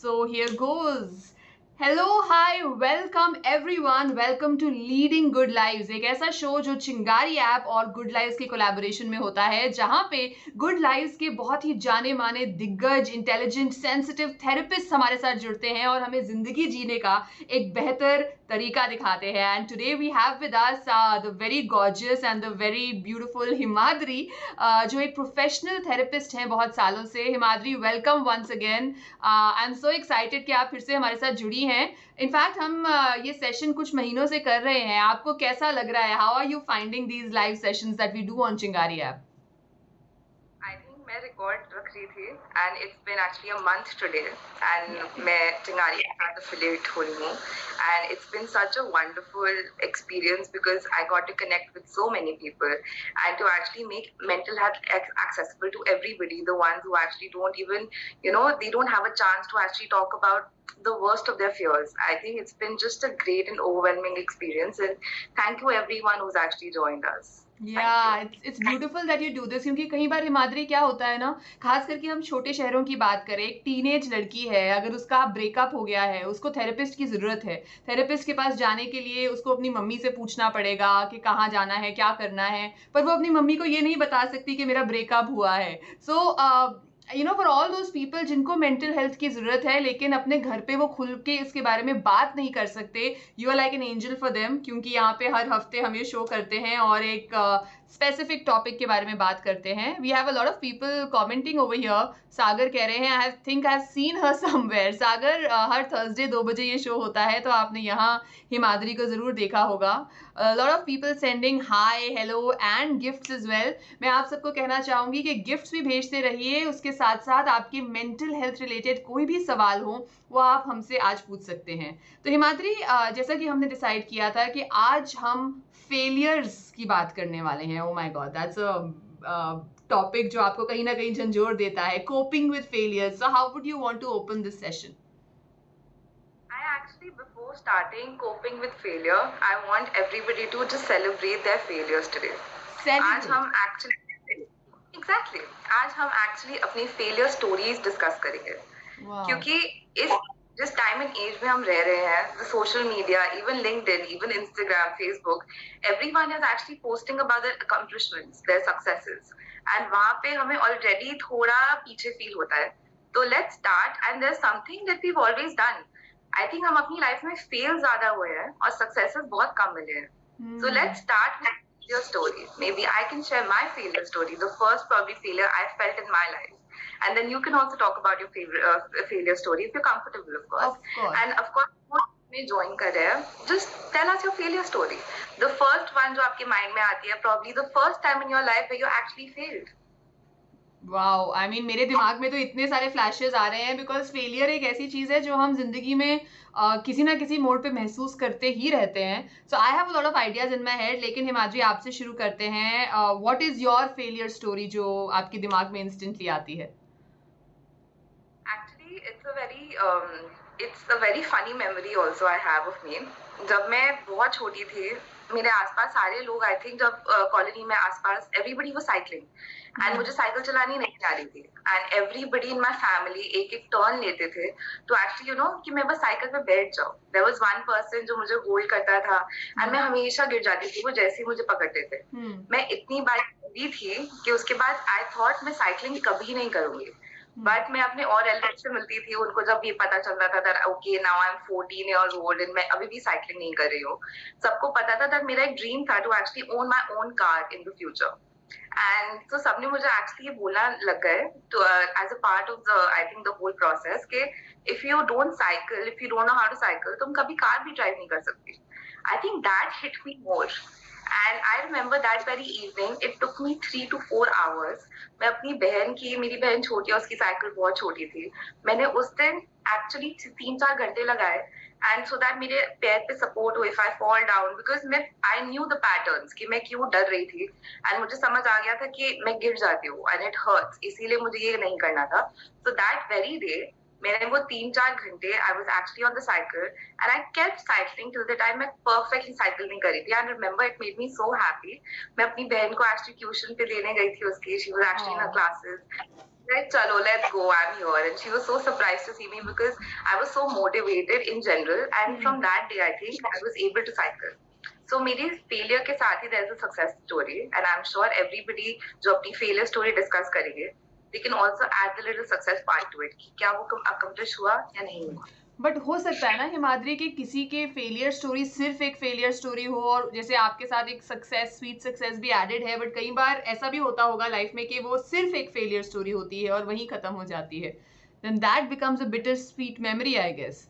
So here goes. Hello, hi, welcome everyone. Welcome to Leading Good Lives, एक ऐसा show जो चिंगारी app और गुड लाइव्स के कोलैबोरेशन में होता है, जहां पे गुड लाइव्स के बहुत ही जाने माने दिग्गज, इंटेलिजेंट, सेंसिटिव थेरेपिस्ट हमारे साथ जुड़ते हैं और हमें जिंदगी जीने का एक बेहतर तरीका दिखाते हैं. And today we have with us the very gorgeous and the very beautiful Himadri, जो एक प्रोफेशनल थेरेपिस्ट हैं बहुत सालों से. Himadri, welcome once again. I am so excited कि आप फिर से हमारे साथ जुड़ी हैं. इनफैक्ट हम ये सेशन कुछ महीनों से कर रहे हैं. आपको कैसा लग रहा है? How are you finding these live sessions that we do on Chingari app? I think मैं रिकॉर्ड रख रही थी and it's been actually a month today and मैं चिंगारी के साथ एफिलिएट हो रही हूँ and it's been such a wonderful experience because I got to connect with so many people and to actually make mental health accessible to everybody, the ones who actually don't even, they don't have a chance to actually talk about the worst of their fears. I think it's been just a great and overwhelming experience, and thank you everyone who's actually joined us. It's beautiful that you do this, क्योंकि कई बार हिमाद्री क्या होता है ना, खास करके हम छोटे शहरों की बात करें, एक टीनेज लड़की है, अगर उसका ब्रेकअप हो गया है, उसको थेरेपिस्ट की जरूरत है. थेरेपिस्ट के पास जाने के लिए उसको अपनी मम्मी से पूछना पड़ेगा कि कहाँ जाना है, क्या करना है, पर वो अपनी मम्मी को ये नहीं बता सकती कि मेरा ब्रेकअप हुआ है. So for all those people जिनको मेंटल हेल्थ की जरूरत है लेकिन अपने घर पे वो खुल के इसके बारे में बात नहीं कर सकते, you are like an angel for them. क्योंकि यहाँ पे हर हफ्ते हम ये शो करते हैं और एक स्पेसिफिक टॉपिक के बारे में बात करते हैं. We have a lot of people commenting over here. Sagar कह रहे हैं, I think I have seen her somewhere. Sagar, हर थर्सडे 2 बजे ये शो होता है, तो आपने यहाँ हिमाद्री को जरूर देखा होगा. Lot of people sending hi, hello and gifts as well. मैं आप सबको कहना चाहूंगी कि गिफ्ट्स भी भेजते रहिए, उसके साथ साथ आपके मेंटल हेल्थ रिलेटेड कोई भी सवाल हो वो आप हमसे आज पूछ सकते हैं. तो हिमाद्री, जैसा कि हमने डिसाइड किया था कि आज हम फेलियर्स की बात करने वाले हैं. Oh my god, that's a topic जो आपको कहीं ना कहीं झंझोर देता है. Coping with failures. So how would you want to open this session? I actually, before starting coping with failure, I want everybody to just celebrate their failures today. आज हम actually exactly आज हम actually अपनी failure stories discuss करेंगे. Wow. क्योंकि इस जिस time and as में हम रह रहे हैं, the social media, even LinkedIn, even Instagram, Facebook, everyone is actually posting about their accomplishments, their successes, and वहाँ पे हमें already थोड़ा पीछे feel होता है. तो let's start, and there's something that we've always done. I think हम अपनी लाइफ में फेल ज्यादा हुए हैं और सक्सेसेस बहुत कम मिले हैं. So let's start with your story. Maybe I can share my failure story, the first probably failure I felt in my life. And then you can also talk about your favorite failure story if you're comfortable, of course. Of course. And of course, में join कर रहे हैं, just tell us your failure story. The first one जो आपके mind में आती है, probably the first time in your life where you actually failed. Wow, I mean मेरे दिमाग में तो इतने सारे फ्लैशेस आ रहे हैं, बिकॉज फेलियर एक ऐसी चीज है जो हम जिंदगी में किसी ना किसी मोड़ पे महसूस करते ही रहते हैं. So I have a lot of ideas in my head, लेकिन हिमाद्री आपसे शुरू करते हैं. What is your failure story जो आपके दिमाग में इंस्टेंटली आती है? Actually, it's a very funny memory also I have of me. जब मैं बहुत छोटी थी, मेरे आसपास सारे लोग, आई थिंक जब कॉलोनी में आसपास एवरीबडी वाज साइकिलिंग एंड मुझे साइकिल चलानी नहीं आ रही थी, and everybody in my family एक एक टर्न लेते थे तो एक्चुअली कि मैं बस साइकिल पे बैठ जाऊं. देयर वाज वन पर्सन जो मुझे होल्ड करता था एंड मैं हमेशा गिर जाती थी वो जैसे ही मुझे पकड़ते थे. मैं इतनी बार गिरी थी कि उसके बाद आई थॉट मैं साइकिलिंग कभी नहीं करूंगी. बट मैं अपने और एल्डर से मिलती थी, उनको जब ये पता चलता था that okay now I M 14 years old and मैं अभी भी साइकिलिंग नहीं कर रही हूँ. सबको पता था दैट मेरा एक ड्रीम था to actually own my own car in the future. And तो सबने मुझे एक्चुअली ये बोलना लग गए to as a part of the I think the whole process के if you don't cycle, if you don't know how to cycle, तुम कभी कार भी ड्राइव नहीं कर सकती. I think that hit me more. And I remember that very evening, it took me 3 to 4 hours. मैं अपनी बहन की, मेरी बहन छोटी है, उसकी साइकिल बहुत छोटी थी. मैंने उस दिन एक्चुअली 3-4 घंटे लगाए एंड सो दैट मेरे पैर पे सपोर्ट हो if I fall down, because मैं आई न्यू द पैटर्न्स कि मैं क्यों डर रही थी एंड मुझे समझ आ गया था कि मैं गिर जाती हूँ एंड इट हर्ट्स, इसीलिए मुझे ये नहीं करना था. सो दैट वेरी डे मैंने वो 3-4 घंटे I was actually on the cycle and I kept cycling till the time मैं परफेक्टली साइकिल नहीं करी थी. And remember it made me so happy. मैं अपनी बहन को एक्चुअली ट्यूशन पे लेने गई थी उसकी, she was actually in classes. Like, chalo, let's go, I'm here. And she was so surprised to see me because I was so motivated in general. And from that day, I think I was able to cycle. So मेरी failure के साथ ही there is a success story. And I'm sure everybody जो अपनी failure story discuss करेंगे, they can also add the little success part to it. कि क्या वो accomplish हुआ या नहीं हुआ. बट हो सकता है ना हिमाद्री कि किसी के फेलियर स्टोरी सिर्फ एक फेलियर स्टोरी हो, और जैसे आपके साथ एक सक्सेस, स्वीट सक्सेस भी एडेड है, बट कई बार ऐसा भी होता होगा लाइफ में कि वो सिर्फ एक फेलियर स्टोरी होती है और वहीं खत्म हो जाती है. Then that becomes a bitter sweet memory, I guess.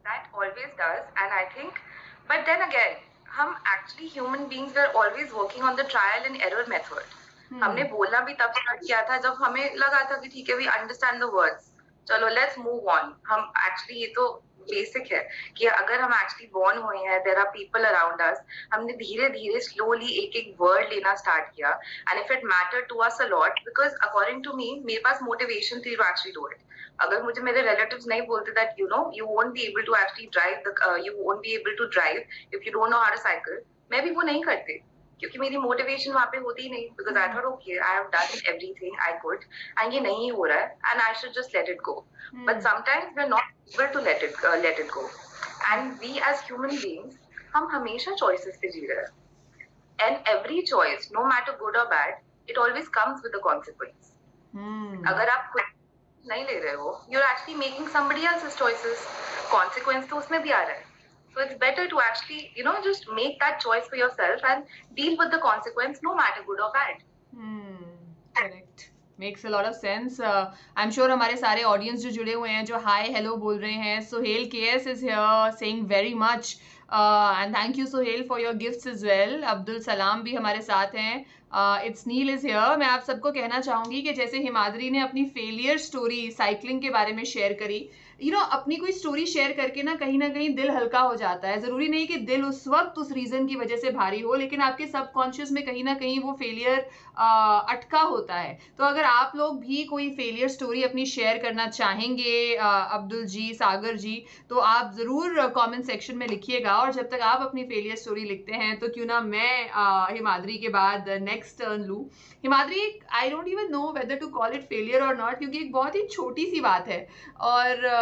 That always does, and I think, but then again, हम actually human beings were always working on the trial and error method. हमने बोलना भी तब स्टार्ट किया था जब हमें लगा था कि ठीक है, we understand the words. चलो लेट्स मूव ऑन. हम एक्चुअली ये तो बेसिक है कि अगर हम एक्चुअली बॉर्न हुए हैं, there are people around us, हमने धीरे धीरे स्लोली एक एक वर्ड लेना स्टार्ट किया. And if it matter to us a lot, because according to me मेरे पास मोटिवेशन थी टू एक्चुअली डू इट. अगर मुझे मेरे रिलेटिव्स नहीं बोलते that you won't be able to actually drive, you won't be able to drive if you don't know how to cycle, मैं भी वो नहीं करती क्योंकि मेरी मोटिवेशन वहां पे होती ही नहीं. Because I thought okay, I have done everything I could and ये नहीं हो रहा है and I should just let it go. But sometimes we are not able to let it go. And we as human beings, हम हमेशा choices पे जी रहे हैं. And every choice, no matter good और bad, it always comes with a consequence. अगर आप खुद नहीं ले रहे हो, you are actually making somebody else's choices. Consequence तो उसमें भी आ रहा है. So it's better to actually, just make that choice for yourself and deal with the consequence, no matter good or bad. Correct. Makes a lot of sense. I'm sure हमारे सारे audience जो जुड़े हुए हैं, जो hi hello बोल रहे हैं. Sohail KS is here saying very much. And thank you Sohail for your gifts as well. Abdul Salam भी हमारे साथ हैं. It's Neil is here. मैं आप सबको कहना चाहूँगी कि जैसे हिमाद्री ने अपनी फेलियर स्टोरी साइकिलिंग के बारे में शेयर करी, अपनी कोई स्टोरी शेयर करके ना कहीं दिल हल्का हो जाता है. जरूरी नहीं कि दिल उस वक्त उस रीजन की वजह से भारी हो, लेकिन आपके सबकॉन्शियस में कहीं ना कहीं वो फेलियर अटका होता है. तो अगर आप लोग भी कोई फेलियर स्टोरी अपनी शेयर करना चाहेंगे अब्दुल जी, सागर जी, तो आप जरूर कमेंट सेक्शन में लिखिएगा. और जब तक आप अपनी फेलियर स्टोरी लिखते हैं तो क्यों ना मैं हिमाद्री के बाद नेक्स्ट टर्न लूं. Himadri, I don't even know whether to call it failure और नॉट, क्योंकि एक बहुत ही छोटी सी बात है और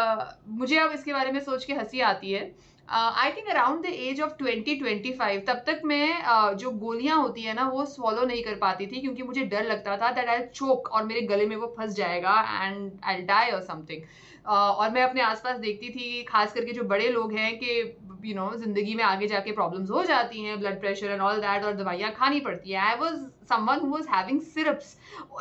मुझे अब इसके बारे में सोच के हंसी आती है. I think around the age of 20-25 तब तक मैं जो गोलियां होती है ना वो स्वॉलो नहीं कर पाती थी, क्योंकि मुझे डर लगता था दैट आई चोक और मेरे गले में वो फंस जाएगा एंड आई डाई और समथिंग. और मैं अपने आसपास देखती थी, खास करके जो बड़े लोग हैं कि जिंदगी में आगे जाके प्रॉब्लम्स हो जाती हैं, blood pressure and all that, और दवाइयाँ खानी पड़ती है. I was someone who was having syrups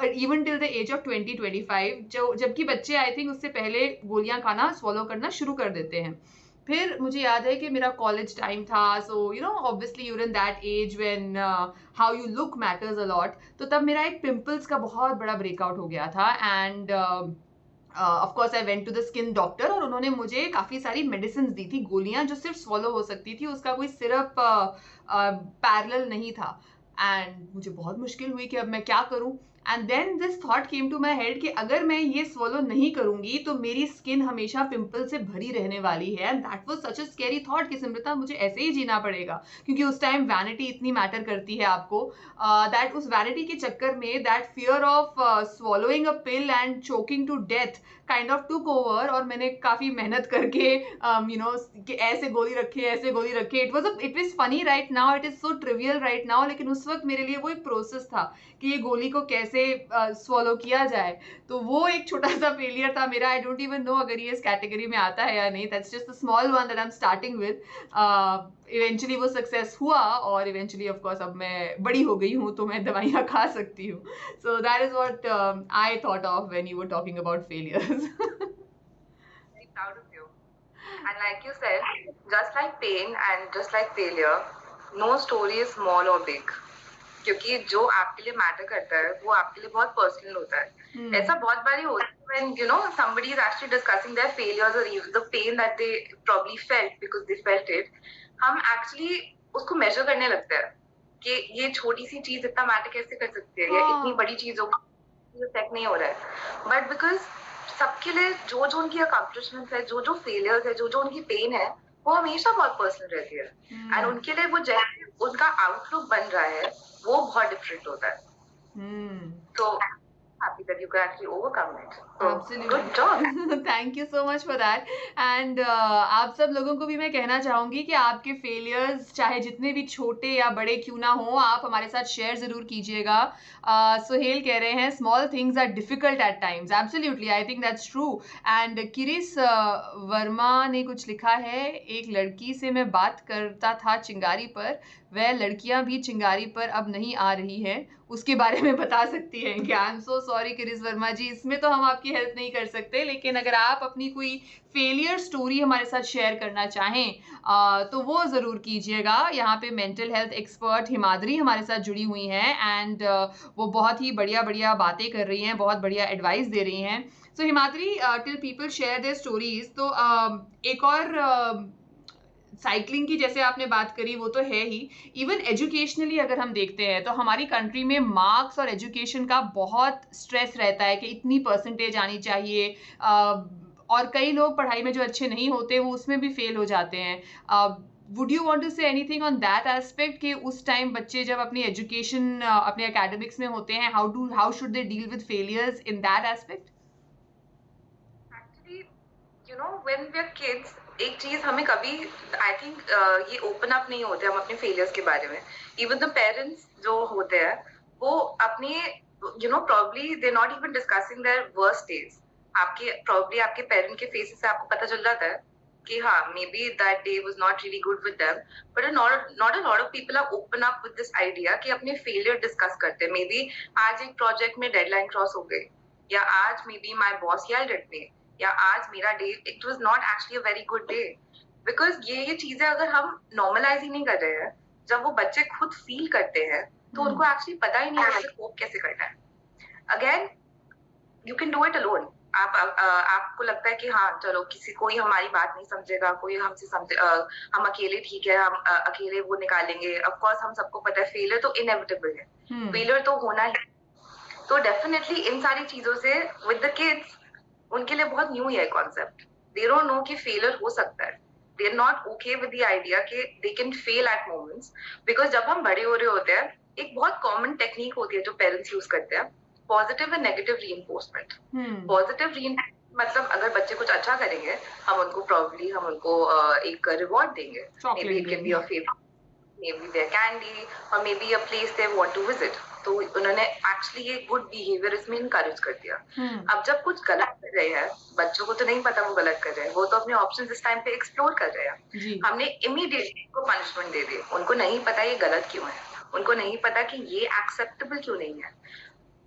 even till the age of 20-25, जबकि बच्चे आई थिंक उससे पहले गोलियां खाना स्वॉलो करना शुरू कर देते हैं. फिर मुझे याद है कि मेरा कॉलेज टाइम था, so obviously you're in that age when how you look matters a lot. तो तब मेरा एक पिंपल्स का बहुत बड़ा ब्रेकआउट हो गया था and of course I went to the skin doctor, और उन्होंने मुझे काफ़ी सारी मेडिसिन दी थी, गोलियां जो सिर्फ स्वॉलो हो सकती थी, उसका कोई सिरप पैरेलल नहीं था. एंड मुझे बहुत मुश्किल हुई कि अब मैं क्या करूं. And then this thought came to my head कि अगर मैं ये स्वॉलो नहीं करूंगी तो मेरी स्किन हमेशा पिंपल से भरी रहने वाली है. And that was such a scary thought कि सिमृता मुझे ऐसे ही जीना पड़ेगा, क्योंकि उस टाइम वैनिटी इतनी मैटर करती है आपको. दैट उस वैनिटी के चक्कर में that fear of swallowing a pill and choking to death kind of took over. और मैंने काफ़ी मेहनत करके कि ऐसे गोली रखे. It was funny right now, it is so trivial right now, लेकिन उस वक्त मेरे लिए वो एक प्रोसेस था कि ये गोली को कैसे स्वॉलो किया जाए. तो वो एक छोटा सा फेलियर था मेरा. आई डोंट इवन नो अगर ये इस कैटेगरी में आता है या नहीं. That's just a small one that I am starting with. Eventually वो सक्सेस हुआ और इवेंचुअली ऑफ कोर्स अब मैं बड़ी हो गई हूँ तो मैं दवाइयाँ खा सकती हूँ. सो that is what I thought of when you were talking about failures. Very proud of you. And like you said, just like pain and just like failure, no story is small or big. क्योंकि जो आपके लिए matter करता है वो आपके लिए बहुत पर्सनल होता है. ऐसा बहुत बारी होता है when somebody is actually discussing their failures or even the pain that they probably felt because they felt it. हम actually उसको मेजर करने लगते हैं कि ये छोटी सी चीज इतना मैटर कैसे कर सकती है, या इतनी बड़ी चीजों को इफेक्ट नहीं हो रहा है. बट बिकॉज सबके लिए जो जो उनकी अकम्पलिशमेंट्स है, जो जो फेलियर्स है, जो जो उनकी पेन है, वो हमेशा बहुत पर्सनल रहती है. एंड उनके लिए वो जैसे उनका आउटलुक बन रहा है वो बहुत डिफरेंट होता है. तो happy that you could actually overcome it. So Absolutely. good job. Thank you so much for that and आप सब लोगों को भी मैं कहना चाहूंगी कि आपके फेलियर्स चाहे जितने भी छोटे या बड़े क्यों ना हो, आप हमारे साथ शेयर जरूर कीजिएगा. सुहेल कह रहे हैं small things are difficult at times. Absolutely, I think that's true. And Kiris Verma ने कुछ लिखा है, एक लड़की से मैं बात करता था चिंगारी पर, वह लड़कियां भी चिंगारी पर अब नहीं आ रही हैं, उसके बारे में बता सकती हैं क्या? I am so sorry Kiris Verma ji, इसमें तो हम आपकी हेल्प नहीं कर सकते, लेकिन अगर आप अपनी कोई फेलियर स्टोरी हमारे साथ शेयर करना चाहें तो वो ज़रूर कीजिएगा. यहाँ पे मेंटल हेल्थ एक्सपर्ट हिमाद्री हमारे साथ जुड़ी हुई हैं एंड वो बहुत ही बढ़िया बढ़िया बातें कर रही हैं, बहुत बढ़िया एडवाइस दे रही हैं. So Himadri, till people share their stories, तो एक और साइकिलिंग की जैसे आपने बात करी वो तो है ही, इवन एजुकेशनली अगर हम देखते हैं तो हमारी कंट्री में मार्क्स और एजुकेशन का बहुत स्ट्रेस रहता है कि इतनी परसेंटेज आनी चाहिए. और कई लोग पढ़ाई में जो अच्छे नहीं होते वो उसमें भी फेल हो जाते हैं. Would you want to say anything on that aspect कि उस टाइम बच्चे जब अपनी एजुकेशन अपने एकेडमिक्स में होते हैं, how should they deal with failures in that aspect? Actually, you know, when we're kids, एक चीज हमें कभी आई थिंक ये ओपन अप नहीं होते हम अपने फेलियर्स के बारे में. इवन द पेरेंट्स जो होते हैं वो अपने probably they not even discussing their worst days. Probably आपके पेरेंट के फेसेस से आपको पता चल जाता है कि हाँ, maybe that day was not really good with them, but not a lot of people are open up with this idea कि अपने फेलियर डिस्कस करते हैं. मे बी आज एक प्रोजेक्ट में डेडलाइन क्रॉस हो गई, या आज maybe my boss yelled at me, या आज मेरा day it was not actually a very good day. Because ये चीजें अगर हम नॉर्मलाइज ही नहीं कर रहे हैं, जब वो बच्चे खुद फील करते हैं तो उनको एक्चुअली पता ही नहीं है कि कोप कैसे करना है. Again, you can do it alone. आपको लगता है कि हाँ चलो किसी कोई हमारी बात नहीं समझेगा, कोई हमसे हम अकेले ठीक है, हम अकेले वो निकालेंगे. ऑफ कोर्स हम सबको पता है फेलियर तो इनएविटेबल है, फेलियर तो होना ही. तो डेफिनेटली इन सारी चीजों से विद द किड्स उनके लिए बहुत न्यू है कॉन्सेप्ट. दे डोंट नो कि फेलियर हो सकता है. They are not okay with the idea कि they can fail at moments. Because जब हम बड़े हो रहे होते हैं, एक बहुत कॉमन टेक्निक होती है जो पेरेंट्स यूज करते हैं, positive and negative reinforcement. Positive reinforcement मतलब अगर बच्चे कुछ अच्छा करेंगे, हम उनको एक रिवॉर्ड देंगे. May be it can be a favour, maybe their candy, or maybe a place they want to visit. तो उन्होंने एक्चुअली ये गुड बिहेवियर इसमें इनकरेज कर दिया. अब जब कुछ गलत कर रहे हैं, बच्चों को तो नहीं पता वो गलत कर रहे हैं, वो तो अपने ऑप्शंस इस टाइम पे एक्सप्लोर कर रहे हैं. हमने इमीडिएटली उनको पनिशमेंट दे दी. उनको नहीं पता ये गलत क्यों है, उनको नहीं पता कि ये एक्सेप्टेबल क्यों नहीं है.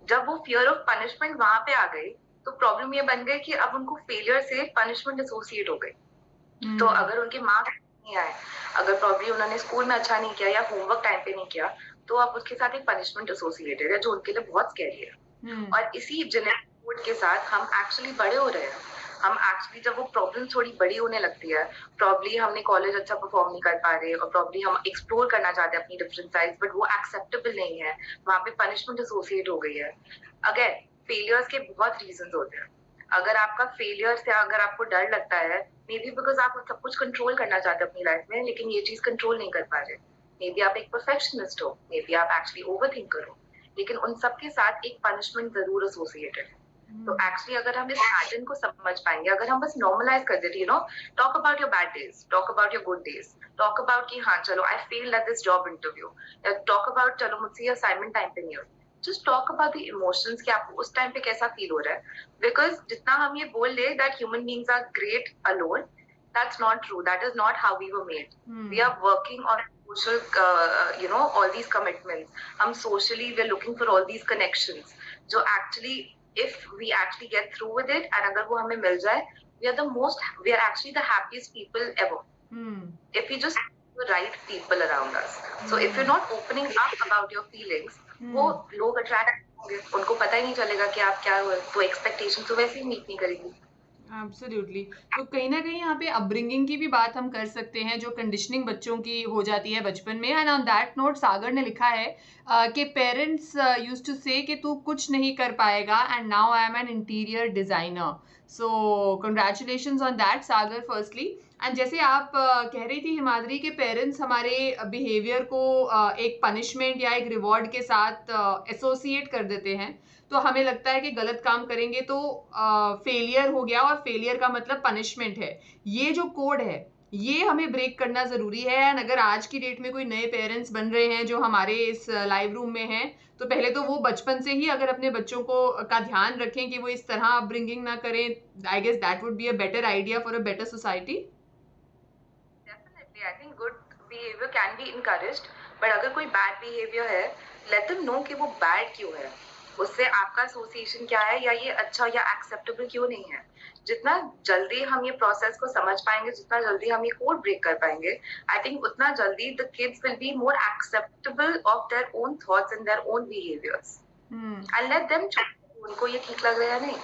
जब वो फियर ऑफ पनिशमेंट वहां पे आ गई तो प्रॉब्लम ये बन गई कि अब उनको फेलियर से पनिशमेंट एसोसिएट हो गई. तो अगर उनके मार्क्स नहीं आए, अगर प्रॉब्लम उन्होंने स्कूल में अच्छा नहीं किया या होमवर्क टाइम पे नहीं किया, तो अब उसके साथ एक पनिशमेंट एसोसिएटेड है जो उनके लिए बहुत स्कैरी है. और इसी जेनेटिक कोड के साथ हम एक्चुअली बड़े हो रहे हैं. हम एक्चुअली जब वो प्रॉब्लम थोड़ी बड़ी होने लगती है, प्रॉब्ली हमने कॉलेज अच्छा परफॉर्म नहीं कर पा रहे, और प्रॉब्ली हम एक्सप्लोर करना चाहते हैं अपनी डिफरेंट साइड्स, बट वो एक्सेप्टेबल नहीं है, वहां पे पनिशमेंट एसोसिएट हो गई है. अगेन, फेलियर्स के बहुत रीजंस होते हैं. अगर आपका फेलियर से अगर आपको डर लगता है, मे बी बिकॉज आप सब कुछ कंट्रोल करना चाहते हैं अपनी लाइफ में, लेकिन ये चीज कंट्रोल नहीं कर पा रहे. मे बी आप एक परफेक्शनिस्ट हो, मे बी आप एक्चुअली ओवरथिंकर हो, लेकिन उन सबके साथ एक पनिशमेंट जरूर एसोसिएटेड है. तो एक्चुअली अगर हम इस पैटर्न को समझ पाएंगे, अगर हम बस नॉर्मलाइज कर देते, talk about your bad days, talk about your good days, talk about कि हाँ चलो I failed at this job interview, या टॉक अबाउट चलो मुझसे ये असाइनमेंट टाइम पे नहीं हुई. Just talk about the emotions कि आपको उस टाइम पे कैसा फील हो रहा है. बिकॉज जितना हम ये बोल ले that human beings are great alone, that's not true. That is not how we were made. We are working on social, all these commitments. Socially, we're looking for all these connections. So actually, if we actually get through with it, and agar wo hame mil jaye, we are actually the happiest people ever. If we just have the right people around us. So if you're not opening up about your feelings, वो लोग attract होंगे, उनको पता ही नहीं चलेगा कि आप क्या हो, तो एक्सपेक्टेशन तो वैसे ही मीट नहीं करेंगी. एब्सोल्युटली. तो कहीं ना कहीं यहाँ पे अपब्रिंगिंग की भी बात हम कर सकते हैं, जो कंडीशनिंग बच्चों की हो जाती है बचपन में. एंड ऑन दैट नोट सागर ने लिखा है कि पेरेंट्स यूज्ड टू से कि तू कुछ नहीं कर पाएगा, and now I am an interior designer. So congratulations on that Sagar firstly. And जैसे आप कह रही थी हिमाद्री के पेरेंट्स हमारे बिहेवियर को एक पनिशमेंट या एक रिवॉर्ड के साथ एसोसिएट कर देते हैं, तो हमें लगता है कि गलत काम करेंगे तो फेलियर हो गया, और फेलियर का मतलब पनिशमेंट है। ये जो कोड है ये हमें ब्रेक करना ज़रूरी है। एंड अगर आज की डेट में कोई नए पेरेंट्स बन रहे हैं जो हमारे इस लाइव रूम में हैं, तो पहले तो वो बचपन से ही अगर अपने बच्चों को का ध्यान रखें कि वो इस तरह अपब्रिंगिंग ना करें, I guess that would be a better idea for a better society. Definitely I think good behaviour can be encouraged, but अगर कोई बैड बिहेवियर है, लेट देम नो कि वो बैड क्यों है, उससे आपका एसोसिएशन क्या है, या ये अच्छा या एक्सेप्टेबल क्यों नहीं है। जितना जल्दी हम ये प्रोसेस को समझ पाएंगे, जितना जल्दी हम ये कोड ब्रेक कर पाएंगे, आई थिंक उतना जल्दी the kids will be more acceptable of their own thoughts and their own behaviours, and let them उनको ये ठीक लग रहा है या नहीं।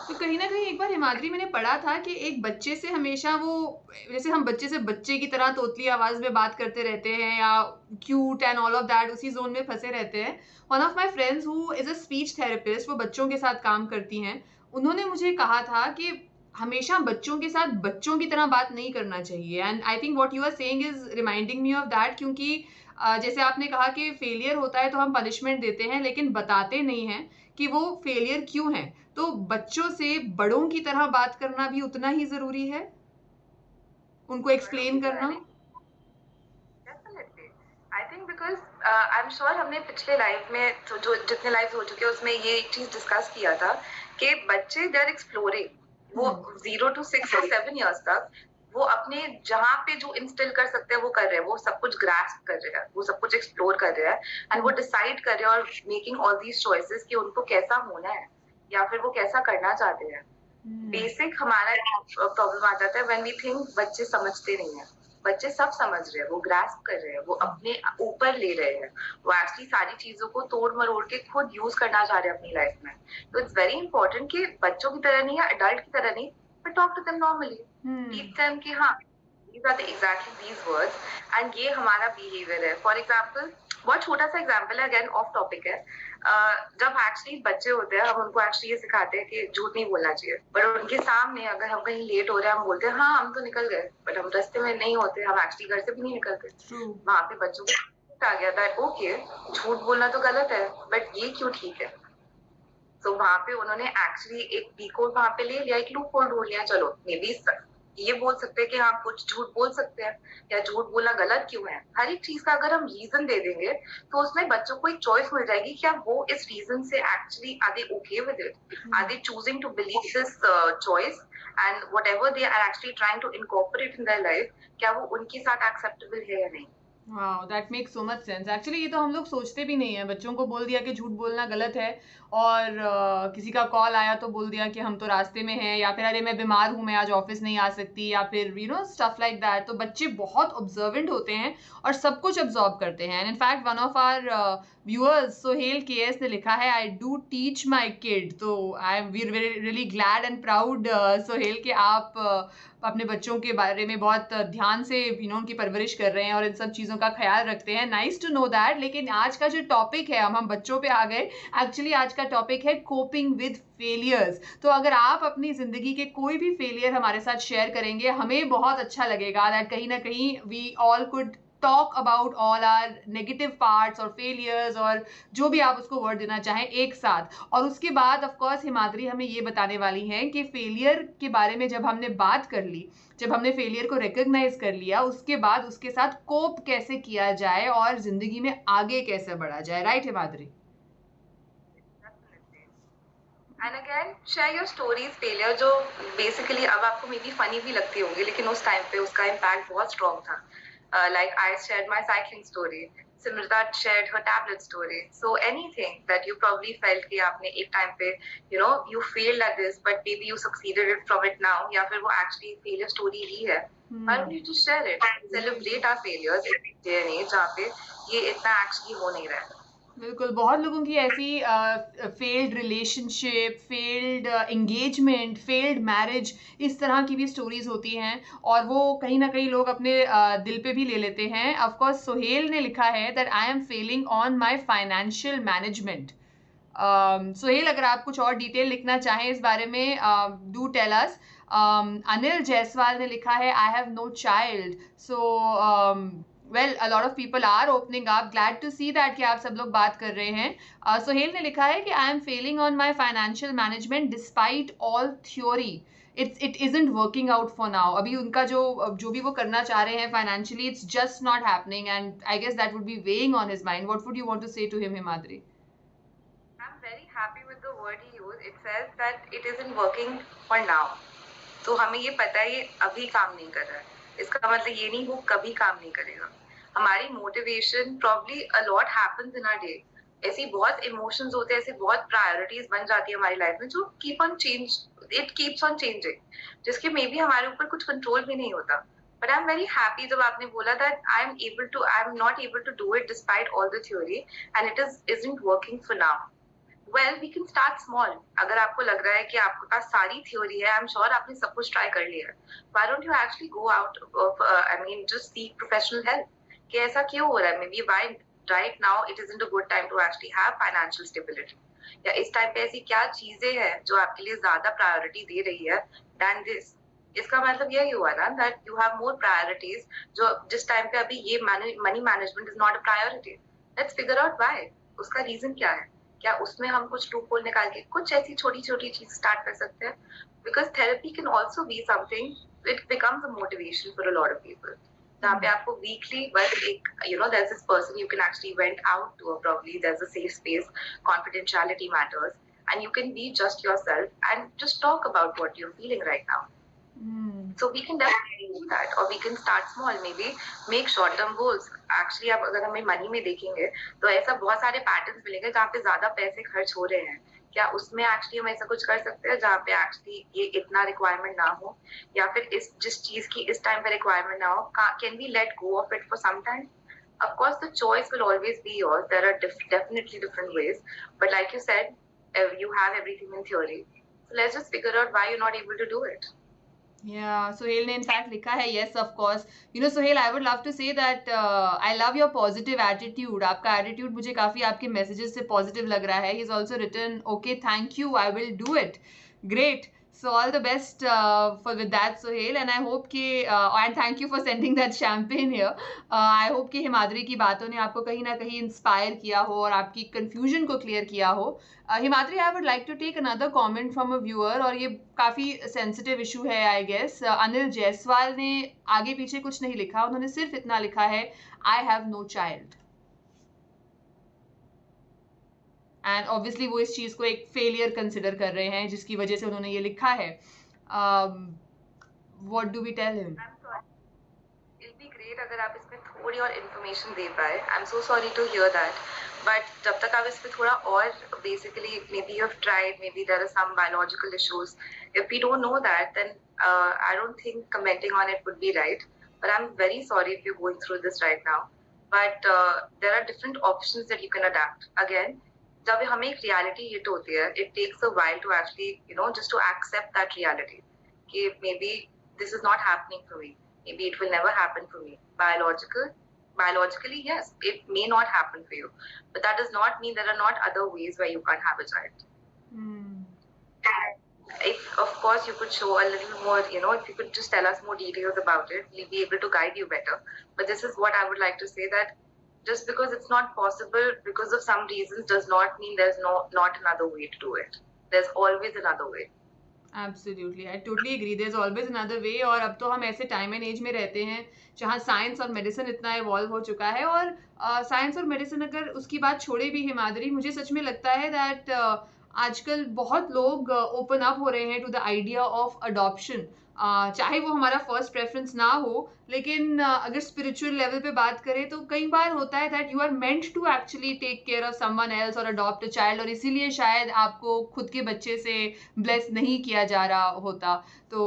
तो कहीं ना कहीं एक बार हिमाद्री मैंने पढ़ा था कि एक बच्चे से हमेशा वो, जैसे हम बच्चे से बच्चे की तरह तोतली आवाज में बात करते रहते हैं या cute and all of that, उसी जोन में फंसे रहते हैं। One of my friends who is a speech therapist, वो बच्चों के साथ काम करती हैं, उन्होंने मुझे कहा था कि हमेशा बच्चों के साथ बच्चों की तरह बात नहीं करना चाहिए। And I think what you are saying is reminding me of that, क्योंकि जैसे आपने कहा कि फेलियर होता है तो हम पनिशमेंट देते हैं लेकिन बताते नहीं हैं कि वो फेलियर क्यों है। तो बच्चों से बड़ों की तरह बात करना भी उतना ही जरूरी है, उनको एक्सप्लेन करना। Definitely I think because I am sure हमने पिछले लाइफ में तो जो जितने लाइफ हो चुके हैं उसमें ये एक चीज डिस्कस किया था कि बच्चे दे आर एक्सप्लोरिंग, वो 0 to 6 or 7 years तक वो अपने जहाँ पे जो इंस्टिल कर सकते हैं वो कर रहे हैं, वो सब कुछ ग्रास्प कर रहे हैं, वो सब कुछ एक्सप्लोर कर रहे हैं, एंड वो डिसाइड कर रहे हैं और मेकिंग ऑल दीज चॉइसेस कि उनको कैसा होना है या फिर वो कैसा करना चाहते हैं। बेसिक हमारा प्रॉब्लम आ जाता है व्हेन वी थिंक बच्चे समझते नहीं है। बच्चे सब समझ रहे हैं, वो ग्रास्प कर रहे हैं, वो अपने ऊपर ले रहे हैं, वो एक्चुअली सारी चीजों को तोड़ मरोड़ के खुद यूज करना चाह रहे हैं अपनी लाइफ में। तो इट्स वेरी इंपॉर्टेंट कि बच्चों की तरह नहीं या अडल्ट की तरह नहीं, but talk to them normally, teach them कि हाँ these are the exactly these words and ये हमारा बिहेवियर है। फॉर एग्जाम्पल, बहुत छोटा सा एग्जाम्पल है, अगेन ऑफ टॉपिक है, जब एक्चुअली बच्चे होते हैं हम उनको एक्चुअली ये सिखाते हैं कि झूठ नहीं बोलना चाहिए, पर उनके सामने अगर हम कहीं लेट हो रहे हैं हम बोलते हैं हाँ हम तो निकल गए, बट हम रास्ते में नहीं होते, हम एक्चुअली घर से भी नहीं निकलते। वहां पे बच्चों को आ गया दैट ओके झूठ बोलना तो गलत है बट ये क्यों ठीक है। तो वहां पे उन्होंने एक्चुअली एक बी कोड वहां पे ले लिया, एक लूप होल ढूंढ लिया, चलो मे बी ये बोल सकते हैं कि हाँ कुछ झूठ बोल सकते हैं, या झूठ बोलना गलत क्यों है। हर एक चीज का अगर हम रीजन दे देंगे तो उसमें बच्चों को एक चॉइस मिल जाएगी, क्या वो इस रीजन से actually are they okay with it, are they choosing to believe this choice and whatever they are actually trying to incorporate in their life, क्या वो उनके साथ एक्सेप्टेबल है या नहीं। Wow, that makes so much sense. Actually ये तो हम लोग सोचते भी नहीं है, बच्चों को बोल दिया कि झूठ बोलना गलत है, और किसी का कॉल आया तो बोल दिया कि हम तो रास्ते में हैं, या फिर अरे मैं बीमार हूँ मैं आज ऑफिस नहीं आ सकती, या फिर you know stuff like that. तो बच्चे बहुत ऑब्जर्वेंट होते हैं और सब कुछ ऑब्जॉर्व करते हैं। And in fact one of our viewers Sohail KS ने लिखा है, I do teach my kid. तो I am we really glad and proud Sohail कि आप अपने बच्चों के बारे में बहुत ध्यान से उनकी परवरिश कर रहे हैं और इन सब चीज़ों का ख्याल रखते हैं। Nice to know that. लेकिन आज का जो टॉपिक है, हम बच्चों पे आ गए। एक्चुअली आज का टॉपिक है कोपिंग विद फेलियर्स। तो अगर आप अपनी जिंदगी के कोई भी फेलियर हमारे साथ शेयर करेंगे, हमें बहुत अच्छा लगेगा दैट कहीं ना कहीं we all could talk about all our negative parts और फेलियर्स, और जो भी आप उसको वर्ड देना चाहें एक साथ। और उसके बाद ऑफ कोर्स हिमाद्री हमें ये बताने वाली हैं कि फेलियर के बारे में जब हमने बात कर ली, जब हमने फेलियर को रिकॉग्नाइज कर लिया, उसके बाद उसके साथ कोप कैसे किया जाए और जिंदगी में आगे कैसे बढ़ा जाए। Right Himadri? And again share your stories failure, जो बेसिकली अब आपको मे बी फनी भी लगती होंगी लेकिन उस टाइम पे उसका इम्पैक्ट बहुत स्ट्रॉन्ग था। Like I shared my cycling story, Simrita shared her tablet story, so anything that you probably felt कि आपने एक टाइम पे you failed at this but maybe you succeeded it from it now, या फिर वो actually failure story ही है, why don't you just share it, celebrate our failures in day and age जहाँ पे ये इतना actually हो नहीं रहा है। बिल्कुल, बहुत लोगों की ऐसी failed relationship, failed engagement, failed marriage, इस तरह की भी स्टोरीज होती हैं, और वो कहीं ना कहीं लोग अपने दिल पे भी ले लेते हैं। ऑफ कोर्स सोहेल ने लिखा है that I M Fehling on my financial management. Sohail, अगर आप कुछ और डिटेल लिखना चाहें इस बारे में, do tell us. Anil Jaiswal ने लिखा है I have no child, so Well, a lot of people are opening up. Glad to see that कि आप सब लोग बात कर रहे हैं. सोहेल ने लिखा है कि I am failing on my financial management despite all theory. It isn't working out for now. अभी उनका जो भी वो करना चाह रहे हैं financially, it's just not happening, and I guess that would be weighing on his mind. What would you want to say to him, Himadri? I'm very happy with the word he used. It says that it isn't working for now. तो हमें ये पता है ये अभी काम नहीं कर रहा है. इसका मतलब ये नहीं वो कभी काम नहीं करेगा. हमारी motivation probably a lot happens in our day. ऐसी बहुत इमोशंस होते हैं, ऐसी बहुत प्रायोरिटीज बन जाती है हमारी लाइफ में जो keep on change, it keeps on changing, जिसके मे बी हमारे ऊपर कुछ कंट्रोल भी नहीं होता. But I am very happy जब आपने बोला that I am not able to do it despite all the theory and it isn't working for now. Well we can start small. अगर आपको लग रहा है कि आपके पास सारी थ्योरी है, आई एम श्योर आपने सब कुछ ट्राई कर लिया है, why don't you actually go out of I mean just seek professional help. कि ऐसा क्यों हो रहा है, maybe why right now it isn't a good time to actually have financial stability, या इस टाइम पे ऐसी क्या चीजें हैं जो आपके लिए ज्यादा प्रायोरिटी दे रही है देन दिस. इसका मतलब यही हुआ ना that you have more priorities, जो जिस टाइम पे अभी ये money management is not a priority. Let's figure out why. उसका रीजन क्या है? क्या उसमें हम कुछ लूप होल निकाल के कुछ ऐसी छोटी छोटी चीज स्टार्ट कर सकते हैं? Because therapy can also be something, it becomes a motivation for a lot of people, जहाँ पे आपको वीकली बस एक there's this person you can actually vent out to, probably there's a safe space, confidentiality matters, and you can be just yourself and just talk about what you're feeling right now. So we can definitely do that, or we can start small, maybe make short term goals. Actually आप अगर हमें money में देखेंगे तो ऐसा बहुत सारे patterns मिलेंगे जहाँ पे ज्यादा पैसे खर्च हो रहे हैं. क्या उसमें एक्चुअली हम ऐसा कुछ कर सकते हैं जहाँ पे एक्चुअली ये इतना रिक्वायरमेंट ना हो, या फिर इस जिस चीज की इस टाइम पे रिक्वायरमेंट ना हो, can we let go of it for some time? Of course the choice will always be yours. There are definitely different ways, but like you said, you have everything in theory, so let's just figure out why you're not able to do it. Yeah, Sohail ने in fact लिखा है, yes of course. Sohail, I would love to say that I love your positive attitude. आपका attitude मुझे काफी आपके messages से positive लग रहा है. He's also written, okay, thank you, I will do it. Great. So all the best with that, Sohail, and I hope कि and thank you for sending that champagne here. I hope कि हिमाद्री की बातों ने आपको कहीं ना कहीं inspire किया हो और आपकी कंफ्यूजन को क्लियर किया हो. Himadri, I would like to take another comment from a viewer, और ये काफ़ी सेंसिटिव इशू है आई गेस. अनिल जायसवाल ने आगे पीछे कुछ नहीं लिखा, उन्होंने सिर्फ इतना लिखा है, I have no child. And obviously वो इस चीज़ को एक फेलियर कंसिडर कर रहे हैं जिसकी वजह से उन्होंने ये लिखा है. What do we tell him? It'll be great अगर आप इसमें थोड़ी और इन्फॉर्मेशन दे पाए. I am so sorry to hear that, but जब तक आप इसमें थोड़ा और basically maybe you have tried, maybe there are some biological issues. If we don't know that, then I don't think commenting on it would be right. But I'm very sorry if you're going through this right now. But there are different options that you can adapt. Again, जब हमें एक reality hit होती है, it takes a while to actually just to accept that reality कि maybe this is not happening for me, maybe it will never happen for me. Biologically yes, it may not happen for you, but that does not mean there are not other ways where you can't have a child. If of course you could show a little more, if you could just tell us more details about it, we'll be able to guide you better. But this is what I would like to say, that just because it's not possible because of some reasons does not mean there's not another way to do it. There's always another way. Absolutely, I totally agree. There's always another way. और अब तो हम ऐसे time and as में रहते हैं जहाँ science और मेडिसिन इतना इवॉल्व हो चुका है, और साइंस और मेडिसिन अगर उसकी बात छोड़े भी हिमाद्री, मुझे सच में लगता है दैट आजकल बहुत लोग ओपन अप हो रहे हैं to the idea of adoption. चाहे वो हमारा फर्स्ट प्रेफरेंस ना हो, लेकिन अगर स्पिरिचुअल लेवल पे बात करें तो कई बार होता है that you are meant to actually take care of someone else और अडॉप्ट अ चाइल्ड, और इसीलिए शायद आपको खुद के बच्चे से ब्लेस नहीं किया जा रहा होता. तो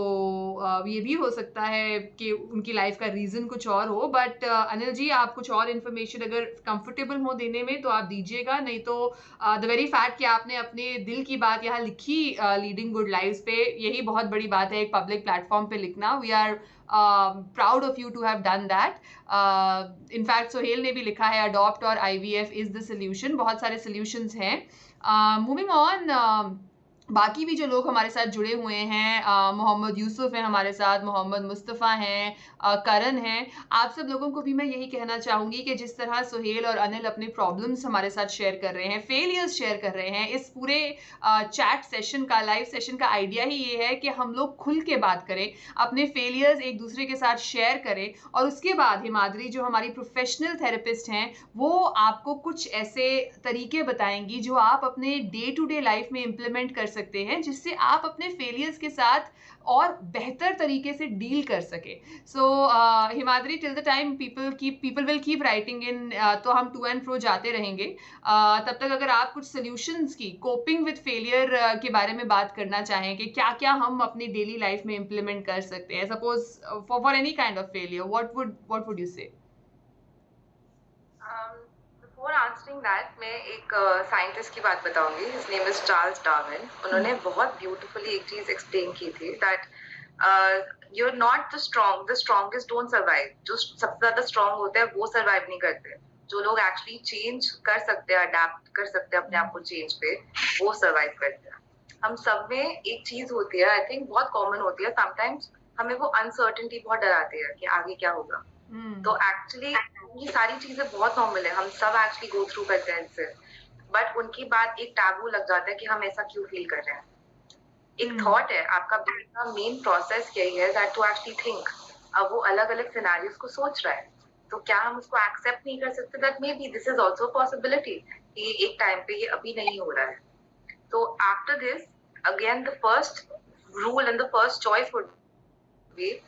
ये भी हो सकता है कि उनकी लाइफ का रीज़न कुछ और हो. बट अनिल जी, आप कुछ और इन्फॉर्मेशन अगर कंफर्टेबल हो देने में तो आप दीजिएगा, नहीं तो द वेरी फैक्ट कि आपने अपने दिल की बात यहाँ लिखी लीडिंग गुड लाइव्स पे, यही बहुत बड़ी बात है एक पब्लिक प्लेटफॉर्म पे लिखना. We are proud of you to have done that. In fact, Sohail ने भी लिखा है, अडॉप्ट और IVF is the solution. बहुत सारे solutions हैं. Moving on, बाकी भी जो लोग हमारे साथ जुड़े हुए हैं, मोहम्मद यूसुफ हैं हमारे साथ, मोहम्मद मुस्तफ़ा हैं, करण हैं, आप सब लोगों को भी मैं यही कहना चाहूँगी कि जिस तरह सुहेल और अनिल अपने प्रॉब्लम्स हमारे साथ शेयर कर रहे हैं, फेलियर्स शेयर कर रहे हैं, इस पूरे चैट सेशन का, लाइव सेशन का आइडिया ही ये है कि हम लोग खुल के बात करें, अपने फेलियर्स एक दूसरे के साथ शेयर करें और उसके बाद हिमाद्री जो हमारी प्रोफेशनल थेरेपिस्ट हैं, वो आपको कुछ ऐसे तरीके बताएँगी जो आप अपने डे टू डे लाइफ में इम्प्लीमेंट कर सकते हैं, जिससे आप अपने फेलियर्स के साथ और बेहतर तरीके से डील कर सके। So Himadri, till the time people will keep writing in, तो हम टू एंड फ्रो जाते रहेंगे। तब तक अगर आप कुछ सॉल्यूशंस की कोपिंग विद फेलियर के बारे में बात करना चाहें कि क्या-क्या हम अपनी डेली लाइफ में इम्प्लीमेंट कर सकते हैं, suppose for any kind of failure, what would you say? Before answering that मैं एक साइंटिस्ट की बात बताऊंगी. His name is Charles Darwin. उन्होंने बहुत ब्यूटीफुली एक चीज एक्सप्लेन की थी that you are not the strongest don't survive. जो सबसे ज्यादा स्ट्रॉन्ग होते हैं वो सर्वाइव नहीं करते. जो लोग एक्चुअली चेंज कर सकते हैं, अडेप्ट कर सकते हैं अपने आप को चेंज पे, वो सर्वाइव करते हैं. हम सब में एक चीज होती है, आई थिंक बहुत कॉमन होती है. समटाइम्स हमें वो अनसर्टेनिटी बहुत डराती है कि आगे क्या होगा. तो एक्चुअली ये सारी चीजें बहुत नॉर्मल है. हम सब एक्चुअली गो थ्रू करते हैं इससे. बट उनकी बात एक टैबू लग जाता है कि हम ऐसा क्यों फील कर रहे हैं. एक थॉट है. आपका मेन प्रोसेस यही है दैट टू एक्चुअली थिंक. अब वो अलग अलग सिनेरियोस को सोच रहा है, तो क्या हम उसको एक्सेप्ट नहीं कर सकते that may be this is also possibility कि एक टाइम पे ये अभी नहीं हो रहा है. तो after this again the first rule and the first choice would be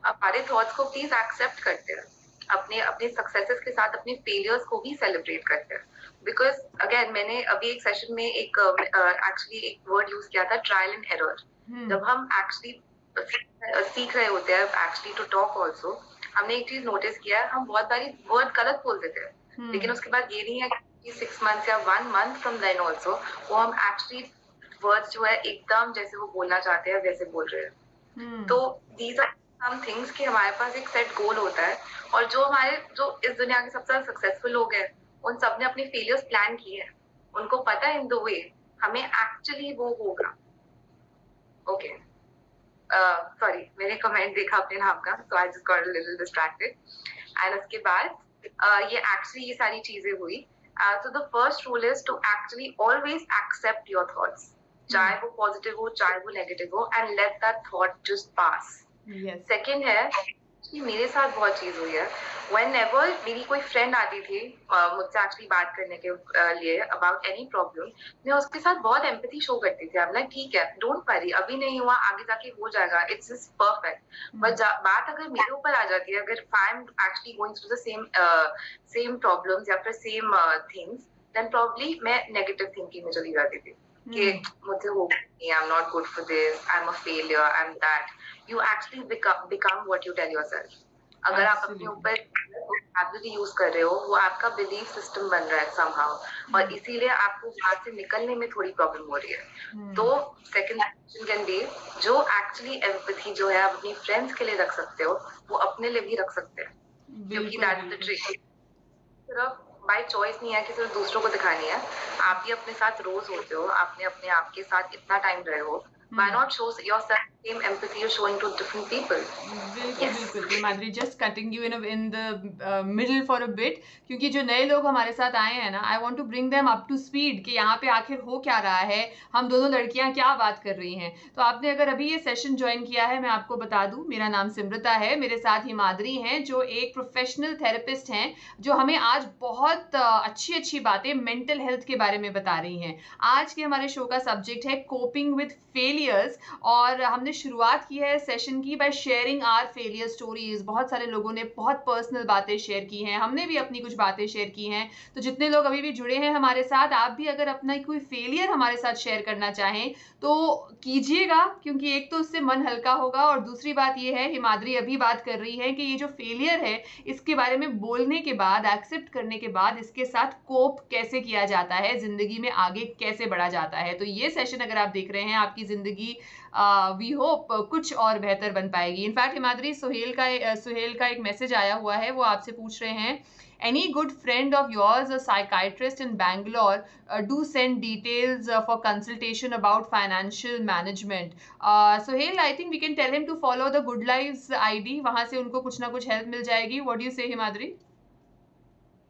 हमारे थॉट्स को प्लीज एक्सेप्ट करते हैं. अपने अपने सक्सेसेस के साथ अपने फेलियर्स को भी सेलिब्रेट करते हैं. बिकॉज अगेन मैंने अभी एक सेशन में एक एक्चुअली एक वर्ड यूज किया था, ट्रायल एंड एरर. जब हम एक्चुअली सीख रहे होते हैं एक्चुअली टू टॉक ऑल्सो, हमने एक चीज नोटिस किया है, हम बहुत बारी वर्ड गलत बोल देते हैं. लेकिन उसके बाद ये नहीं है कि 6 months या 1 month फ्रॉम देन ऑल्सो वो हम एक्चुअली वर्ड्स जो है एकदम जैसे वो बोलना चाहते हैं वैसे बोल रहे हैं. तो दीज आर सम थिंग्स कि हमारे पास एक सेट गोल होता है. और जो इस दुनिया के सबसे ज्यादा सक्सेसफुल लोग हैं, उन सब ने अपने फेलियर्स प्लान किए हैं. उनको पता है इन द वे हमें एक्चुअली वो होगा. ओके, सॉरी मैंने कमेंट देखा अपने नाम का, so I just got a little distracted. And उसके बाद ये एक्चुअली ये सारी चीजें हुई. So the first rule is to actually always accept your thoughts, चाहे वो पॉजिटिव हो चाहे वो नेगेटिव हो, and let that thought just pass. Second है कि मेरे साथ बहुत चीज हुई है. Whenever मेरी कोई फ्रेंड आती थी मुझसे एक्चुअली बात करने के लिए अबाउट एनी प्रॉब्लम, मैं उसके साथ बहुत एम्पैथी शो करती थी. अब लाइक ठीक है, डोंट वरी, अभी नहीं हुआ आगे जाके हो जाएगा, इट्स जस्ट परफेक्ट. बट बात अगर मेरे ऊपर आ जाती है, अगर I am actually going through the same problems या फिर सेम थिंग्स, देन प्रॉब्ली मैं नेगेटिव थिंकिंग में चली जाती थी कि मुझसे होगा नहीं, आई am not good for this, I am a failure, I am that. You actually become what you tell yourself. अगर आप अपने ऊपर vocabulary यूज कर रहे हो, वो आपका बिलीफ सिस्टम बन रहा है somehow, और इसीलिए आपको वहां से निकलने में थोड़ी प्रॉब्लम हो रही है. तो सेकंड ऑप्शन कैन बी, जो एक्चुअली एम्पैथी जो है आप अपनी फ्रेंड्स के लिए रख सकते हो, वो अपने लिए भी रख सकते हैं. क्योंकि दैट्स द ट्रिक. सिर्फ बाय चॉइस नहीं है कि सिर्फ दूसरों को दिखानी है. आप भी अपने साथ रोज होते हो, आपने अपने आप के साथ इतना टाइम रहे हो, why not show yourself same empathy you're showing to different people. बिल्कुल Madhuri, just cutting you in the middle for a bit, क्योंकि जो नए लोग हमारे साथ आए हैं ना, I want to bring them up to speed कि यहाँ पे आखिर हो क्या रहा है, हम दोनों लड़कियां क्या बात कर रही हैं. तो आपने अगर अभी ये सेशन ज्वाइन किया है, मैं आपको बता दूं, मेरा नाम सिमृता है, मेरे साथ हिमाद्री हैं जो एक प्रोफेशनल थेरेपिस्ट हैं, जो हमें आज बहुत अच्छी अच्छी बातें मेंटल हेल्थ के बारे में बता रही हैं. आज के हमारे शो का सब्जेक्ट है कोपिंग विद फेलियर्स, और हमने शुरुआत की है सेशन की by sharing our failure stories. बहुत सारे लोगों ने बहुत पर्सनल बातें शेयर की हैं, हमने भी अपनी कुछ बातें शेयर की हैं. तो जितने लोग अभी भी जुड़े हैं हमारे साथ, आप भी अगर अपना कोई फेलियर हमारे साथ शेयर करना चाहें तो कीजिएगा, क्योंकि एक तो उससे मन हल्का होगा, और दूसरी बात ये है, हिमाद्री अभी बात कर रही है कि ये जो फेलियर है, इसके बारे में बोलने के बाद, एक्सेप्ट करने के बाद, इसके साथ कोप कैसे किया जाता है, जिंदगी में आगे कैसे बढ़ा जाता है. तो ये सेशन अगर आप देख रहे हैं, आपकी जिंदगी वी होप कुछ और बेहतर बन पाएगी। इनफैक्ट हिमाद्री, सुहेल का एक मैसेज आया हुआ है, वो आपसे पूछ रहे हैं, any good friend of yours, a psychiatrist in Bangalore, do send details for consultation about financial management. Sohail, I think we can tell him to follow the Good Lives ID. वहां से उनको कुछ ना कुछ help मिल जाएगी. What do you say, Himadri?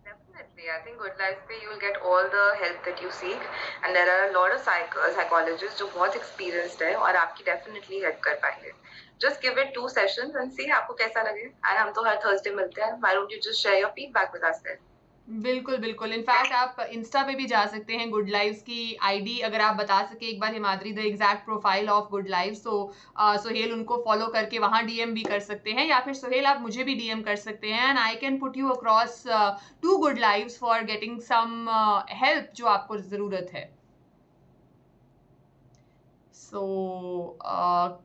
Definitely, I think Good Life पे you will get all the help that you seek, and there are a lot of psychologists जो बहुत experienced है और आपकी definitely help कर पाएंगे. Just give it 2 sessions and see आपको कैसा लगे. And हम तो हर Thursday मिलते हैं. Why don't you just share your feedback with us then? बिल्कुल बिल्कुल। इनफैक्ट आप इंस्टा पे भी जा सकते हैं, गुड लाइव्स की आईडी अगर आप बता सके एक बार Himadri, the exact profile of Good Lives, तो सुहेल उनको फॉलो करके वहां डीएम भी कर सकते हैं, या फिर सुहेल आप मुझे भी डीएम कर सकते हैं, and I can put you across to Good Lives for getting some help जो आपको जरूरत है। So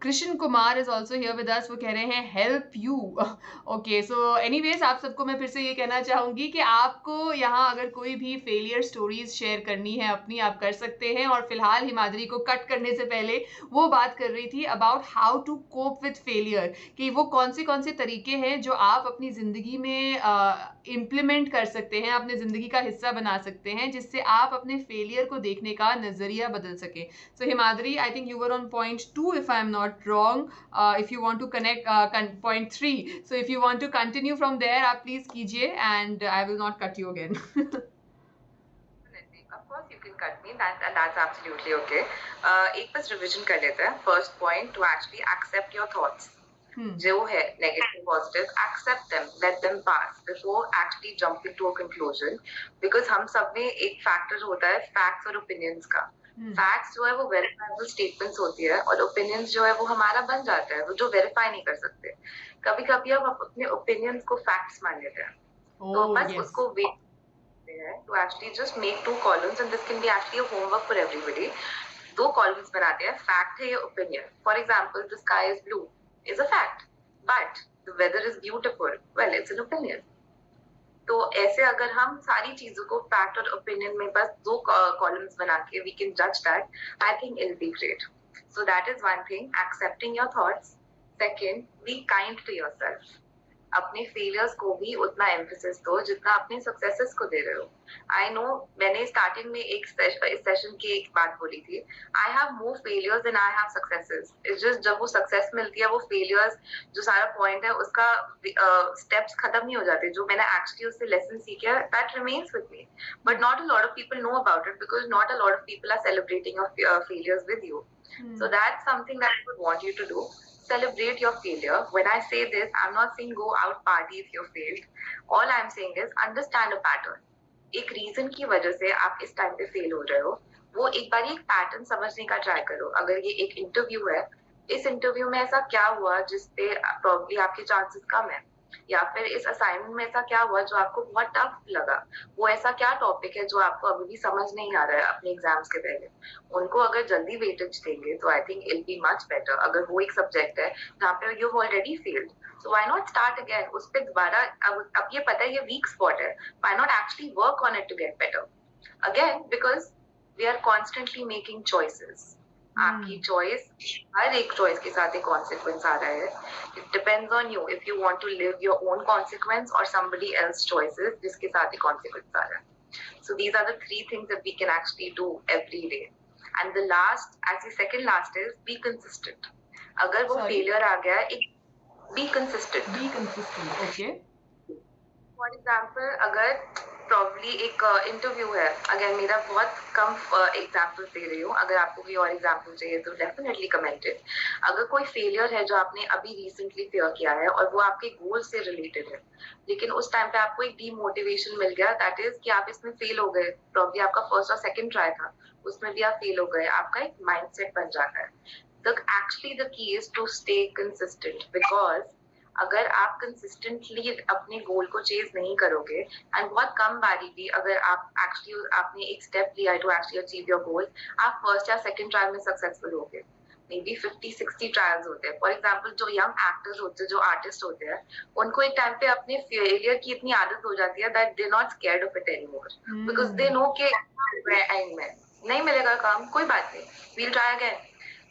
Krishna Kumar is also here with us, वो कह रहे हैं help you. Okay, so anyways आप सबको मैं फिर से ये कहना चाहूंगी कि आपको यहाँ अगर कोई भी फेलियर स्टोरीज शेयर करनी है अपनी, आप कर सकते हैं। और फिलहाल हिमाद्री को कट करने से पहले वो बात कर रही थी about how to cope with failure, कि वो कौन से तरीके हैं जो आप अपनी जिंदगी में इम्प्लीमेंट कर सकते हैं, अपने जिंदगी का हिस्सा बना सकते हैं, जिससे आप अपने फेलियर को देखने का नजरिया बदल सके। So Himadri, I think you were on point 2 if I'm not wrong. If you want to connect point 3, so if you want to continue from there, आप please कीजिए and I will not cut you again. Of course you can cut me, that's absolutely okay. एक बस revision कर लेते हैं. First point, to actually accept your thoughts. जो है negative positive, accept them, let them pass before actually jumping to a conclusion, because हम सब में एक factor होता है facts और opinions का. फैक्ट्स जो है वो वेरीफाइबल स्टेटमेंट्स होती है, और ओपिनियंस जो है वो हमारा बन जाता है, वो जो वेरीफाई नहीं कर सकते. कभी कभी हम अपने ओपिनियंस को फैक्ट्स मान लेते हैं, तो बस उसको वेट करते हैं to actually just make 2 columns, and this can be actually a homework for everybody. 2 columns बनाते हैं, फैक्ट है या opinion. For example, the sky is blue is a fact, but the weather is beautiful, well it's an opinion. तो ऐसे अगर हम सारी चीजों को फैक्ट और ओपिनियन में बस 2 कॉलम्स बना के वी कैन जज that, I think it will be great. So that is one thing, accepting your thoughts. Second, be kind to yourself. अपने फेलियर्स को भी उतना एम्फेसिस दो जितना अपने सक्सेसेस को दे रहे हो. आई नो, मैंने स्टार्टिंग में इस सेशन की एक बात बोली थी, I have more failures than I have successes. It's just जब वो सक्सेस मिलती है, वो फेलियर्स जो सारा पॉइंट है उसका स्टेप्स खत्म नहीं हो जाते. जो मैंने एक्चुअली उससे लेसन सीखे है, that remains with me, but not a lot of people know about it, because not a lot of people are celebrating your failures with you. So that's something that I would want you to do. Celebrate your failure. When I say this, I'm not saying go out party if you failed. All I'm saying is understand a pattern. एक reason की वजह से आप इस time पे fail हो रहे हो, वो एक बार एक पैटर्न समझने का ट्राई करो. अगर ये एक इंटरव्यू है, इस इंटरव्यू में ऐसा क्या हुआ जिसपे प्रॉब्ली आपके चांसेस कम है, या फिर इस असाइनमेंट में ऐसा क्या हुआ जो आपको बहुत टफ लगा, वो ऐसा क्या टॉपिक है जो आपको अभी भी समझ नहीं आ रहा है अपने एग्जाम्स के पहले. उनको अगर जल्दी वेटेज देंगे तो I think it be much better. अगर वो एक सब्जेक्ट है जहाँ पे you already failed, so why not start again उस पे दोबारा. अब ये पता है ये वीक स्पॉट है, why not actually work on it to get better again, because we are constantly making choices. आपकी चॉइस, हर एक चॉइस के साथ एक कॉन्सिक्वेंस आ रहा है. It depends on you if you want to live your own consequence और समबडी एल्स चॉइसेस जिसके साथ एक कॉन्सिक्वेंस आ रहा है. So these are the 3 things that we can actually do every day. And the last, as the second last, is be consistent. अगर वो फेलियर आ गया, एक be consistent. Okay. For example, अगर प्रॉब्ली एक इंटरव्यू है, अगर मेरा बहुत कम एग्जाम्पल दे रही हूँ, अगर आपको कोई और एग्जाम्पल चाहिए तो डेफिनेटली कमेंट इट. अगर कोई फेलियर है जो आपने अभी रिसेंटली फेयर किया है और वो आपके गोल से रिलेटेड है, लेकिन उस टाइम पे आपको एक डीमोटिवेशन मिल गया, दैट इज कि आप इसमें फेल हो गए, प्रॉब्ली आपका फर्स्ट और सेकंड ट्राई था, उसमें भी आप फेल हो गए, आपका एक माइंडसेट बन जाता है. Actually the key is to stay consistent, because अगर आप कंसिस्टेंटली अपने गोल को चेज नहीं करोगे, एंड बहुत कम बारी भी अगर आप एक्चुअली आपने एक स्टेप लिया है to actually achieve your goal, आप फर्स्ट या सेकंड ट्रायल में सक्सेसफुल होगे. मे बी 50-60 ट्रायल्स होते हैं. फॉर एग्जाम्पल, जो यंग एक्टर्स होते हैं, जो आर्टिस्ट होते हैं, उनको एक टाइम पे अपने फेलियर की इतनी आदत हो जाती है that they not scared of it anymore, because they know कि एंड में नहीं मिलेगा काम, कोई बात नहीं, वील ट्राई अगेन.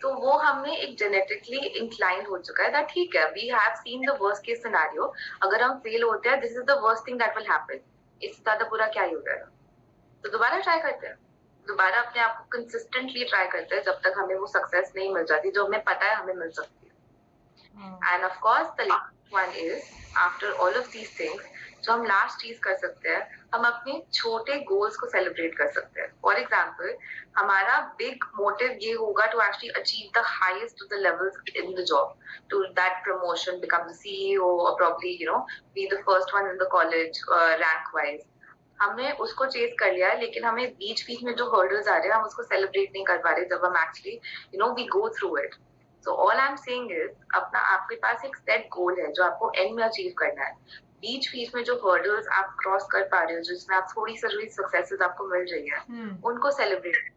तो वो हमें एक जेनेटिकली इंक्लाइंड हो चुका है दैट ठीक है, we have seen the worst case scenario, अगर हम फेल होते हैं this is the worst thing that will happen, इससे ज्यादा बुरा क्या ही हो जाएगा, तो दोबारा ट्राई करते हैं, दोबारा अपने आप को कंसिस्टेंटली ट्राई करते हैं जब तक हमें वो सक्सेस नहीं मिल जाती जो हमें पता है हमें मिल सकती है। And of course the last one is after all of these things, जो हम लास्ट चीज कर सकते हैं, हम अपने छोटे गोल्स को सेलिब्रेट कर सकते हैं। फॉर एग्जाम्पल, हमारा बिग मोटिव ये होगा to actually achieve the highest of the levels in the job, to that promotion, become the CEO और probably be the first one in the college rank wise. हमने उसको chase कर लिया है, लेकिन हमें बीच बीच में जो हर्डल्स आ रहे हैं हम उसको सेलिब्रेट नहीं कर पा रहे जब हम actually we go through it. So all I am saying is, अपना आपके पास एक सेट गोल है जो आपको एंड में अचीव करना है, बीच बीच में जो हर्डल्स आप क्रॉस कर पा रहे हो, जिसमें आप थोड़ी सी सक्सेसेस आपको मिल रही है, उनको सेलिब्रेट,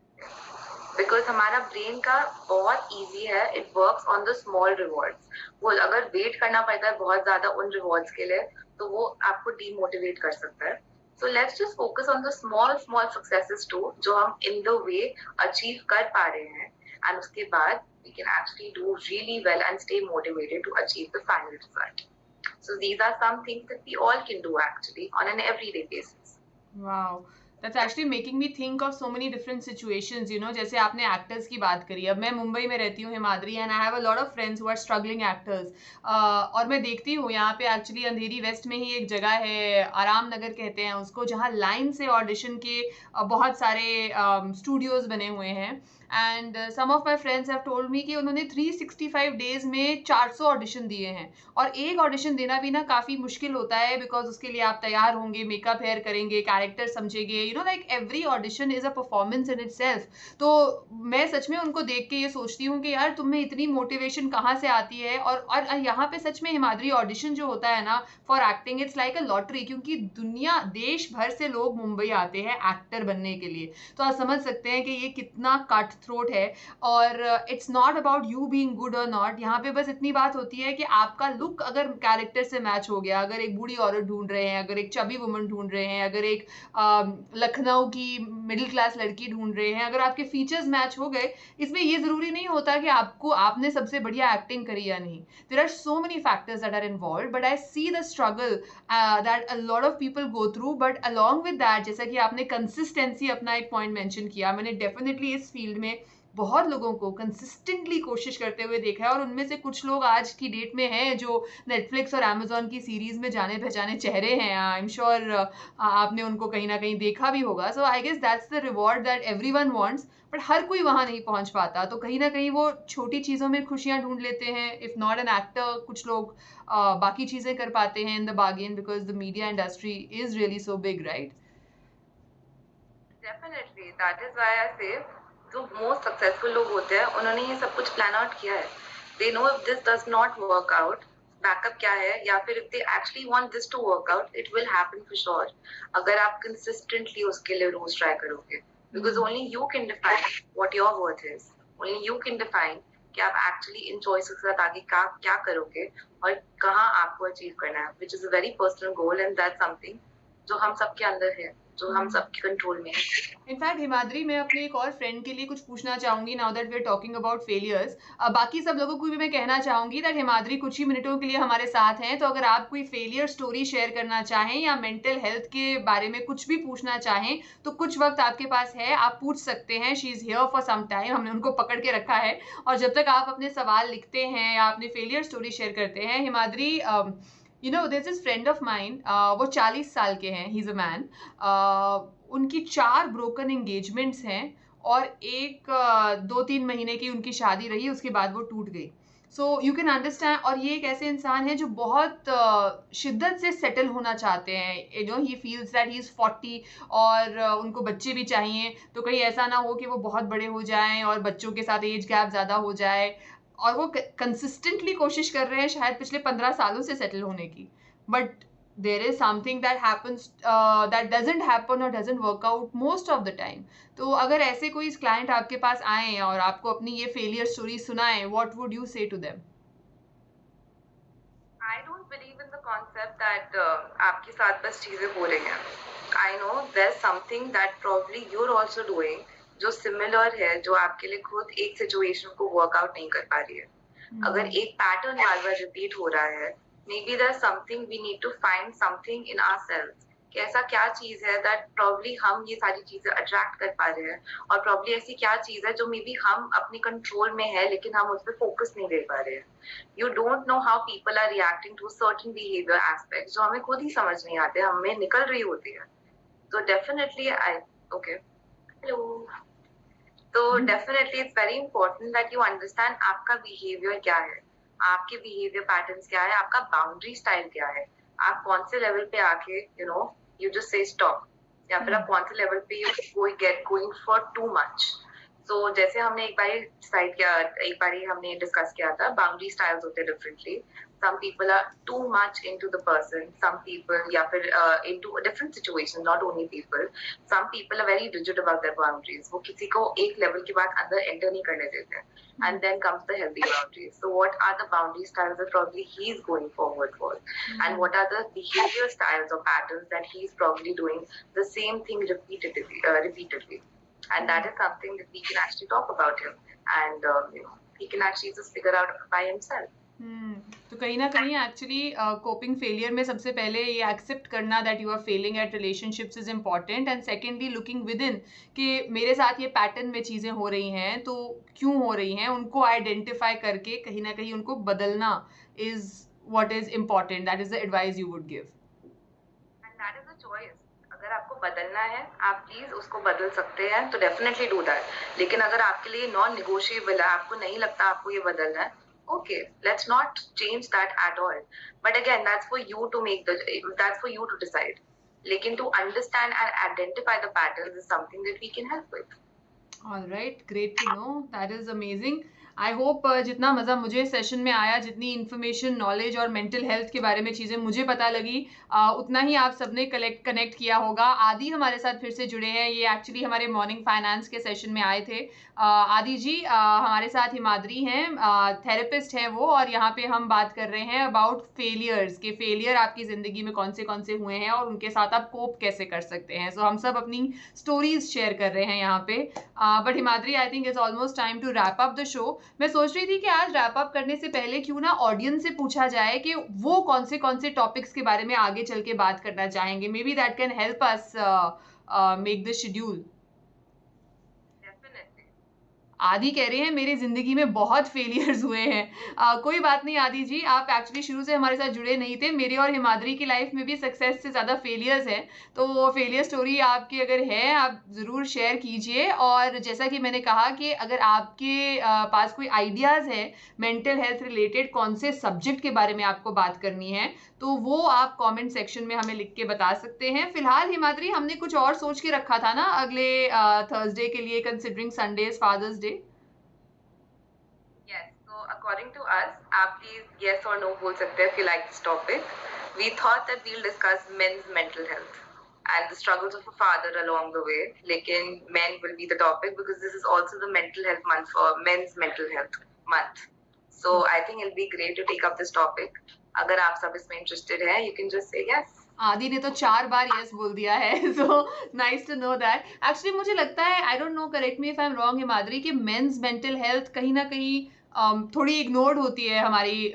बिकॉज हमारा ब्रेन का बहुत इजी है, it works on the small rewards. वो अगर वेट करना पड़ता है बहुत ज्यादा उन रिवॉर्ड्स के लिए तो वो आपको डीमोटिवेट कर सकता है। So let's just focus on the small small successes to, जो हम इन द वे अचीव कर पा रहे हैं, एंड उसके बाद we can actually do really well and stay motivated to achieve the final result. So these are some things that we all can do actually on an everyday basis. Wow. That's actually making me think of so many different situations, जैसे आपने actors की बात करी। अब मैं मुंबई में रहती हूँ, Himadri, and I have a lot of friends who are struggling actors, और मैं देखती हूँ यहाँ पे एक्चुअली अंधेरी वेस्ट में ही एक जगह है, आराम नगर कहते हैं उसको, जहाँ लाइन से ऑडिशन के बहुत सारे स्टूडियोज बने हुए हैं। And some of my friends have told me कि उन्होंने 365 डेज में 400 ऑडिशन दिए हैं, और एक ऑडिशन देना भी ना काफ़ी मुश्किल होता है, बिकॉज उसके लिए आप तैयार होंगे, मेकअप हेयर करेंगे, कैरेक्टर समझेंगे, like every audition is a performance in itself. तो मैं सच में उनको देख के ये सोचती हूँ कि यार तुम में इतनी मोटिवेशन कहाँ से आती है। और यहाँ पे सच में हिमाद्री ऑडिशन जो होता है ना for acting, it's like a lottery, क्योंकि दुनिया देश भर से लोग मुंबई आते हैं एक्टर बनने के लिए। तो आप समझ सकते हैं कि ये कितना कट थ्रोट है। और it's not about you being good और नॉट, यहाँ पे बस इतनी बात होती है कि आपका लुक अगर कैरेक्टर से मैच हो गया, अगर एक बूढ़ी औरत ढूंढ रहे हैं, अगर एक चबी वुमन ढूंढ रहे हैं, अगर एक लखनऊ की मिडिल क्लास लड़की ढूंढ रहे हैं, अगर आपके फीचर्स मैच हो गए, इसमें ये जरूरी नहीं होता कि आपने सबसे बढ़िया एक्टिंग करी या नहीं। There are so many factors that are involve, but I see the struggle that a lot of people go through. But along with that, जैसा कि आपने कंसिस्टेंसी अपना एक पॉइंट मेंशन किया, मैंने डेफिनेटली इस फील्ड में बहुत लोगों को कंसिस्टेंटली कोशिश करते हुए देखा है, और उनमें से कुछ लोग आज की डेट में हैं जो नेटफ्लिक्स और अमेजोन की सीरीज में जाने पहचाने चेहरे हैं। आई एम श्योर आपने उनको कहीं ना कहीं देखा भी होगा। So I guess that's the reward that everyone wants, but हर कोई वहां नहीं पहुंच पाता। तो कहीं ना कहीं वो छोटी चीजों में खुशियां ढूंढ लेते हैं। इफ नॉट एन एक्टर, कुछ लोग बाकी चीजें कर पाते हैं in the bargain, because the media industry is really so big, right? Definitely, that is why I से जो मोस्ट सक्सेसफुल लोग होते हैं उन्होंने ये सब कुछ प्लान आउट किया है। They know if this does not work out, backup क्या है, या फिर if they actually want this to work out, it will happen for sure, अगर आप कंसिस्टेंटली उसके लिए रोज ट्राई करोगे। Because only you can define what your worth is, only you can define कि आप एक्चुअली इन चॉइसेस के साथ आगे क्या करोगे और कहाँ आपको अचीव करना है, which is a very personal goal, and that's something जो हम सबके अंदर है, जो हम सबके कंट्रोल में है। इनफैक्ट हिमाद्री, मैं अपने एक और फ्रेंड के लिए कुछ पूछना चाहूंगी, now that we are talking about failures. बाकी सब लोगों को भी मैं कहना चाहूंगी दैट हिमाद्री कुछ ही मिनटों के लिए हमारे साथ हैं, तो अगर आप कोई फेलियर स्टोरी शेयर करना चाहें या मेंटल हेल्थ के बारे में कुछ भी पूछना चाहें, तो कुछ वक्त आपके पास है, आप पूछ सकते हैं। She is here for some time, हमने उनको पकड़ के रखा है, और जब तक आप अपने सवाल लिखते हैं या अपने फेलियर स्टोरी शेयर करते हैं, Himadri, there's this friend of mine, वो 40 साल के हैं, he's a man, उनकी 4 ब्रोकन एंगेजमेंट्स हैं, और एक 2-3 महीने की उनकी शादी रही, उसके बाद वो टूट गई। So you can understand. और ये एक ऐसे इंसान है जो बहुत शिद्दत से सेटल होना चाहते हैं। He feels that he is 40, और उनको बच्चे भी चाहिए, तो कहीं ऐसा ना हो कि वो बहुत बड़े हो जाएं और बच्चों के साथ एज गैप ज़्यादा हो जाए। और वो कंसिस्टेंटली कोशिश कर रहे हैं शायद पिछले 15 सालों से सेटल होने की, but there is something that happens that doesn't happen or doesn't work out most of the time. तो अगर ऐसे कोई क्लाइंट आपके पास आए और आपको अपनी ये फेलियर स्टोरी सुनाए, what would you say to them? I don't believe in the concept that आपके साथ बस चीजें हो रही हैं. I know there's something that probably you're also doing जो सिमिलर है, जो आपके लिए खुद एक सिचुएशन को वर्कआउट नहीं कर पा रही है। अगर एक पैटर्न बार बार रिपीट हो रहा है, maybe there something we need to find something in ourselves कि ऐसा क्या चीज है दैट प्रॉब्ली हम ये सारी चीजें अट्रैक्ट कर पा रहे हैं, और प्रॉब्ली ऐसी क्या चीज है जो मे बी हम अपनी कंट्रोल में है लेकिन हम उस पर फोकस नहीं दे पा रहे हैं। You don't know how people are reacting to certain behaviour aspects जो हमें खुद ही समझ नहीं आते, हमें निकल रही होती है। तो डेफिनेटली आई ओके हेलो तो definitely it's very important that you understand आपका बिहेवियर क्या है, आपके बिहेवियर पैटर्न्स क्या है, आपका बाउंड्री स्टाइल क्या है, आप कौन से लेवल पे आके यू जस्ट से स्टॉप, या फिर आप कौन से लेवल पे you going for too much. तो जैसे हमने एक बार हमने डिस्कस किया था, बाउंड्री स्टाइल्स होते हैं differently. some people are too much into the person, some people या फिर into a different situation, not only people, some people are very rigid about their boundaries, वो किसी को एक लेवल के बाद अंदर एंटर नहीं करने देते, and then comes the healthy boundaries. So what are the boundary styles that probably he's going forward for, and what are the behavior styles or patterns that he's probably doing the same thing repeatedly, and that is something that we can actually talk about him, and he can actually just figure out by himself. तो कहीं ना कहीं actually coping failure में सबसे पहले ये accept करना that you are failing at relationships is important, and secondly looking within कि मेरे साथ ये पैटर्न में चीज़ें हो रही हैं तो क्यों हो रही हैं, उनको आइडेंटिफाई करके कहीं ना कहीं उनको बदलना is what is important. That is the advice you would give, and that is a choice. अगर आपको बदलना है आप प्लीज उसको बदल सकते हैं, तो डेफिनेटली डू दैट। लेकिन अगर आपके लिए नॉन निगोशिएबल है, आपको नहीं लगता आपको ये बदलना है, okay, let's not change that at all, but again that's for you to decide. Lekin to understand and identify the patterns is something that we can help with. All right, great to know. That is amazing. I hope जितना मज़ा मुझे session में आया, जितनी information, knowledge और mental health के बारे में चीज़ें मुझे पता लगी, उतना ही आप सबने कनेक्ट किया होगा। आदि हमारे साथ फिर से जुड़े हैं, ये एक्चुअली हमारे मॉर्निंग फाइनेंस के सेशन में आए थे। आदि जी हमारे साथ हिमाद्री हैं, थेरेपिस्ट हैं वो, और यहाँ पे हम बात कर रहे हैं अबाउट फेलियर्स के फेलियर आपकी ज़िंदगी में कौन से हुए हैं और उनके साथ आप कोप कैसे कर सकते हैं। सो हम सब अपनी स्टोरीज शेयर कर रहे हैं यहाँ पे। But Himadri, I think it's almost time to wrap up the show. मैं सोच रही थी कि आज रैप अप करने से पहले क्यों ना ऑडियंस से पूछा जाए कि वो कौन से टॉपिक्स के बारे में आगे चल के बात करना चाहेंगे। May be that can help us make the schedule. आदि कह रहे हैं मेरी जिंदगी में बहुत फेलियर्स हुए हैं। कोई बात नहीं आदि जी, आप एक्चुअली शुरू से हमारे साथ जुड़े नहीं थे। मेरे और हिमाद्री की लाइफ में भी सक्सेस से ज़्यादा फेलियर्स हैं, तो वो फेलियर स्टोरी आपकी अगर है आप ज़रूर शेयर कीजिए। और जैसा कि मैंने कहा कि अगर आपके पास कोई आइडियाज़ है मेंटल हेल्थ रिलेटेड, कौन से सब्जेक्ट के बारे में आपको बात करनी है, तो वो आप कमेंट सेक्शन में हमें लिख के बता सकते हैं। फिलहाल हिमाद्री, हमने कुछ और सोच के रखा था ना अगले थर्सडे के लिए, considering Sunday is father's day. Yes, so according to us, आप please yes or no बोल सकते हैं if you like this topic. We thought that we'll discuss men's mental health and the struggles of a father along the way. लेकिन men will be the topic because this is also the mental health month for men's mental health month. So I think it'll be great to take up this topic. अगर आप सब इसमें interested हैं, you can just say yes. आदि ने तो 4 बार yes बोल दिया है, so nice to know that. Actually मुझे लगता है, I don't know, correct me if I am wrong Himadri, कि मेंस मेंटल हेल्थ कहीं ना कहीं थोड़ी इग्नोर्ड होती है हमारी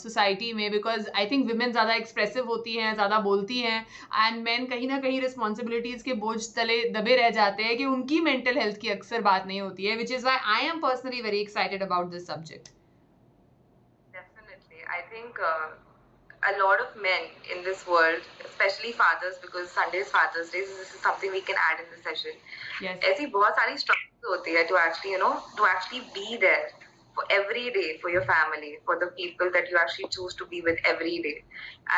सोसाइटी में, बिकॉज आई थिंक विमेन ज़्यादा एक्सप्रेसिव होती हैं, ज़्यादा बोलती हैं, एंड मैन कहीं ना कहीं रिस्पॉन्सिबिलिटीज़ के बोझ तले दबे रह जाते हैं कि उनकी मेंटल हेल्थ की अक्सर बात नहीं होती है, which is why I am personally very excited about this subject. Definitely, I think a lot of men in this world, especially fathers, because Sunday is Father's Day, so this is something we can add in the session. Yes. ऐसी बहुत सारी struggles होती है to actually be there for every day for your family, for the people that you actually choose to be with every day,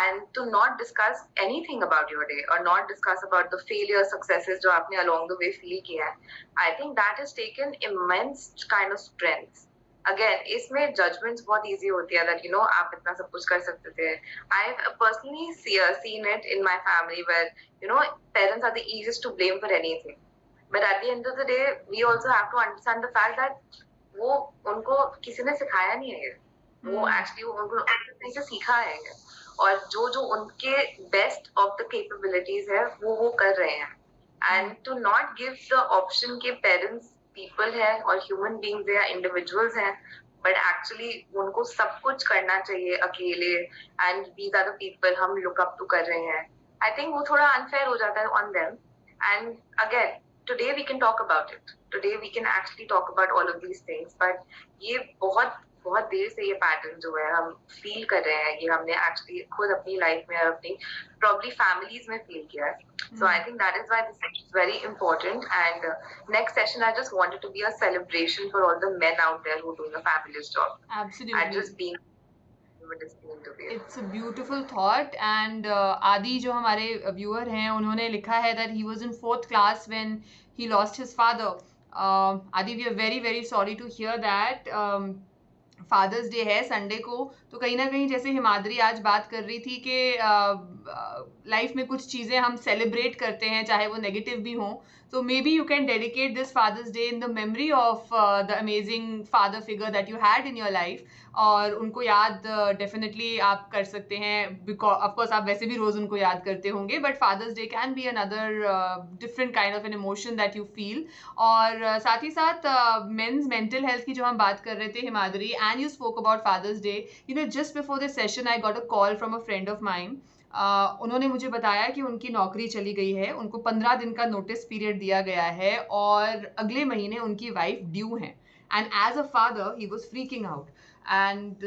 and to not discuss anything about your day or not discuss about the failure successes जो आपने along the way feel किया है. I think that has taken immense kind of strength. Again, इसमें judgments बहुत easy होती है that आप इतना सब कुछ कर सकते थे. I've personally seen it in my family where parents are the easiest to blame for anything, but at the end of the day we also have to understand the fact that वो उनको किसी ने सिखाया नहीं है, वो actually उनको कहीं से सीखा है, और जो उनके बेस्ट ऑफ द कैपेबिलिटीज है वो कर रहे हैं. and to not give the option कि parents people है और human beings है, individuals हैं, but actually उनको सब कुछ करना चाहिए अकेले, and these are the people हम look up to कर रहे हैं. I think वो थोड़ा unfair हो जाता है on them. And again, today we can talk about it. Today we can actually talk about all of these things. But ये बहुत बहुत देर से ये पैटर्न जो है हम फील कर रहे हैं, ये हमने एक्चुअली खुद अपनी लाइफ में और अपनी प्रॉब्ली फैमिलीज में फील किया है. So I think that is why this session is very important. And next session, I just wanted to be a celebration for all the men out there who are doing a fabulous job. Absolutely. And just being to be. It's a beautiful thought. And Adi जो हमारे viewer हैं, उन्होंने लिखा है that he was in 4th class when he lost his father. Adi, we are very very sorry to hear that. Father's day है Sunday को, तो कहीं ना कहीं जैसे हिमाद्री आज बात कर रही थी कि लाइफ में कुछ चीज़ें हम सेलिब्रेट करते हैं चाहे वो नेगेटिव भी हों, so maybe you can dedicate this Father's Day in the memory of the amazing father figure that you had in your life, और उनको याद डेफिनेटली आप कर सकते हैं, बिकॉज ऑफकोर्स आप वैसे भी रोज़ उनको याद करते होंगे, but father's day can be another different kind of an emotion that you feel. और साथ ही साथ मेंस मेंटल हेल्थ की जो हम बात कर रहे थे Himadri, and you spoke about father's day, you know just before this session I got a call from a friend of mine. उन्होंने मुझे बताया कि उनकी नौकरी चली गई है, उनको 15 दिन का नोटिस पीरियड दिया गया है और अगले महीने उनकी वाइफ ड्यू है, and as a father he was freaking out. And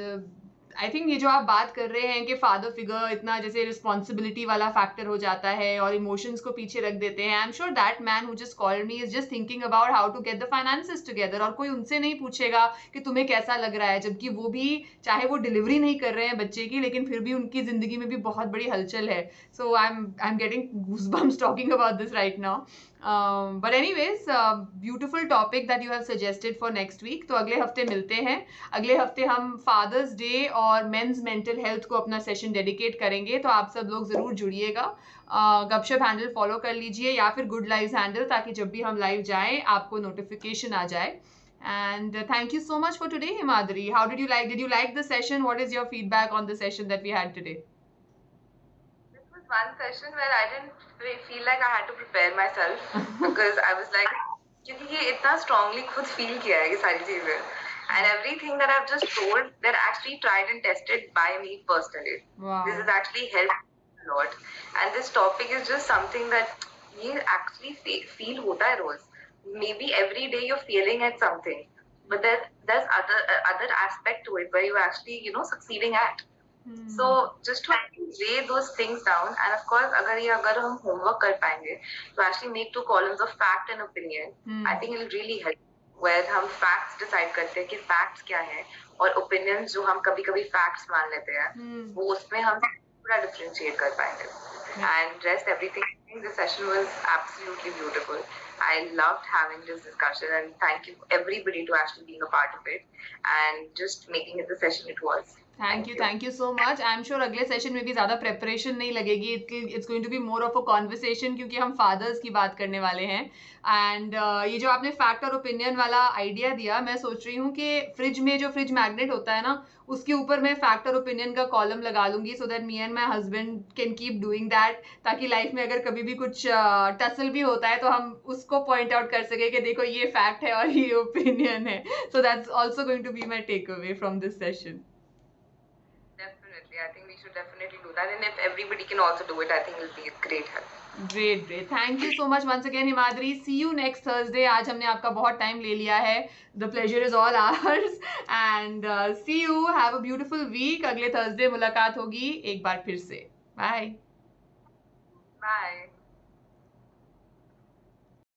I think ये जो आप बात कर रहे हैं कि फादर फिगर इतना जैसे रिस्पॉन्सिबिलिटी वाला फैक्टर हो जाता है और इमोशंस को पीछे रख देते हैं, I am sure that man who just called me is just thinking about how to get the finances together, और कोई उनसे नहीं पूछेगा कि तुम्हें कैसा लग रहा है, जबकि वो भी चाहे वो डिलीवरी नहीं कर रहे हैं बच्चे की, लेकिन फिर भी उनकी जिंदगी में भी बहुत बड़ी हलचल है. So I am getting goosebumps talking about this right now. But anyways, beautiful topic that you have suggested for next week. तो अगले हफ्ते मिलते हैं. अगले हफ्ते हम फादर्स डे और मेंस मेंटल हेल्थ को अपना सेशन डेडिकेट करेंगे, तो आप सब लोग ज़रूर जुड़िएगा. गपशप हैंडल फॉलो कर लीजिए या फिर गुड लाइव्स हैंडल, ताकि जब भी हम लाइव जाएं आपको नोटिफिकेशन आ जाए. And thank you so much for today, Himadri. How did you like the session? What is your feedback on the session that we had today? One session where I didn't feel like I had to prepare myself because I was like, क्योंकि ये इतना strongly खुद feel किया है ये सारी चीजें, and everything that I've just told, they're actually tried and tested by me personally. Wow. This has actually helped a lot, and this topic is just something that ये actually feel होता है रोज. Maybe every day you're failing at something, but there's other aspect to it where you actually succeeding at. So just to lay those things down, and of course अगर हम homework कर पाएंगे to actually make 2 columns of fact and opinion, I think it will really help. Where हम facts decide करते हैं कि facts क्या है, और opinions जो हम कभी-कभी facts मान लेते हैं, वो उसमें हम पूरा differentiate कर पाएंगे. And rest everything, I think the session was absolutely beautiful. I loved having this discussion, and thank you everybody to actually being a part of it and just making it the session it was. Thank you so much. I am sure अगले session में भी ज़्यादा preparation नहीं लगेगी. It's going to be more of a conversation, क्योंकि हम fathers की बात करने वाले हैं. एंड ये जो आपने फैक्ट और ओपिनियन वाला आइडिया दिया, मैं सोच रही हूँ कि फ्रिज में जो फ्रिज मैग्नेट होता है ना, उसके ऊपर मैं फैक्ट और ओपिनियन का कॉलम लगा लूंगी, so that me and my husband can keep doing that, ताकि लाइफ में अगर कभी भी कुछ टसल भी होता है तो हम उसको पॉइंट आउट कर सके कि देखो ये फैक्ट है और ये ओपिनियन है. So that's also going to be my takeaway from this session. I think we should definitely do that, and if everybody can also do it, I think it will be a great help. Great. Thank you so much once again, Himadri. See you next Thursday. आज हमने आपका बहुत time ले लिया है. The pleasure is all ours. And see you. Have a beautiful week. अगले Thursday मुलाकात होगी एक बार फिर से. Bye.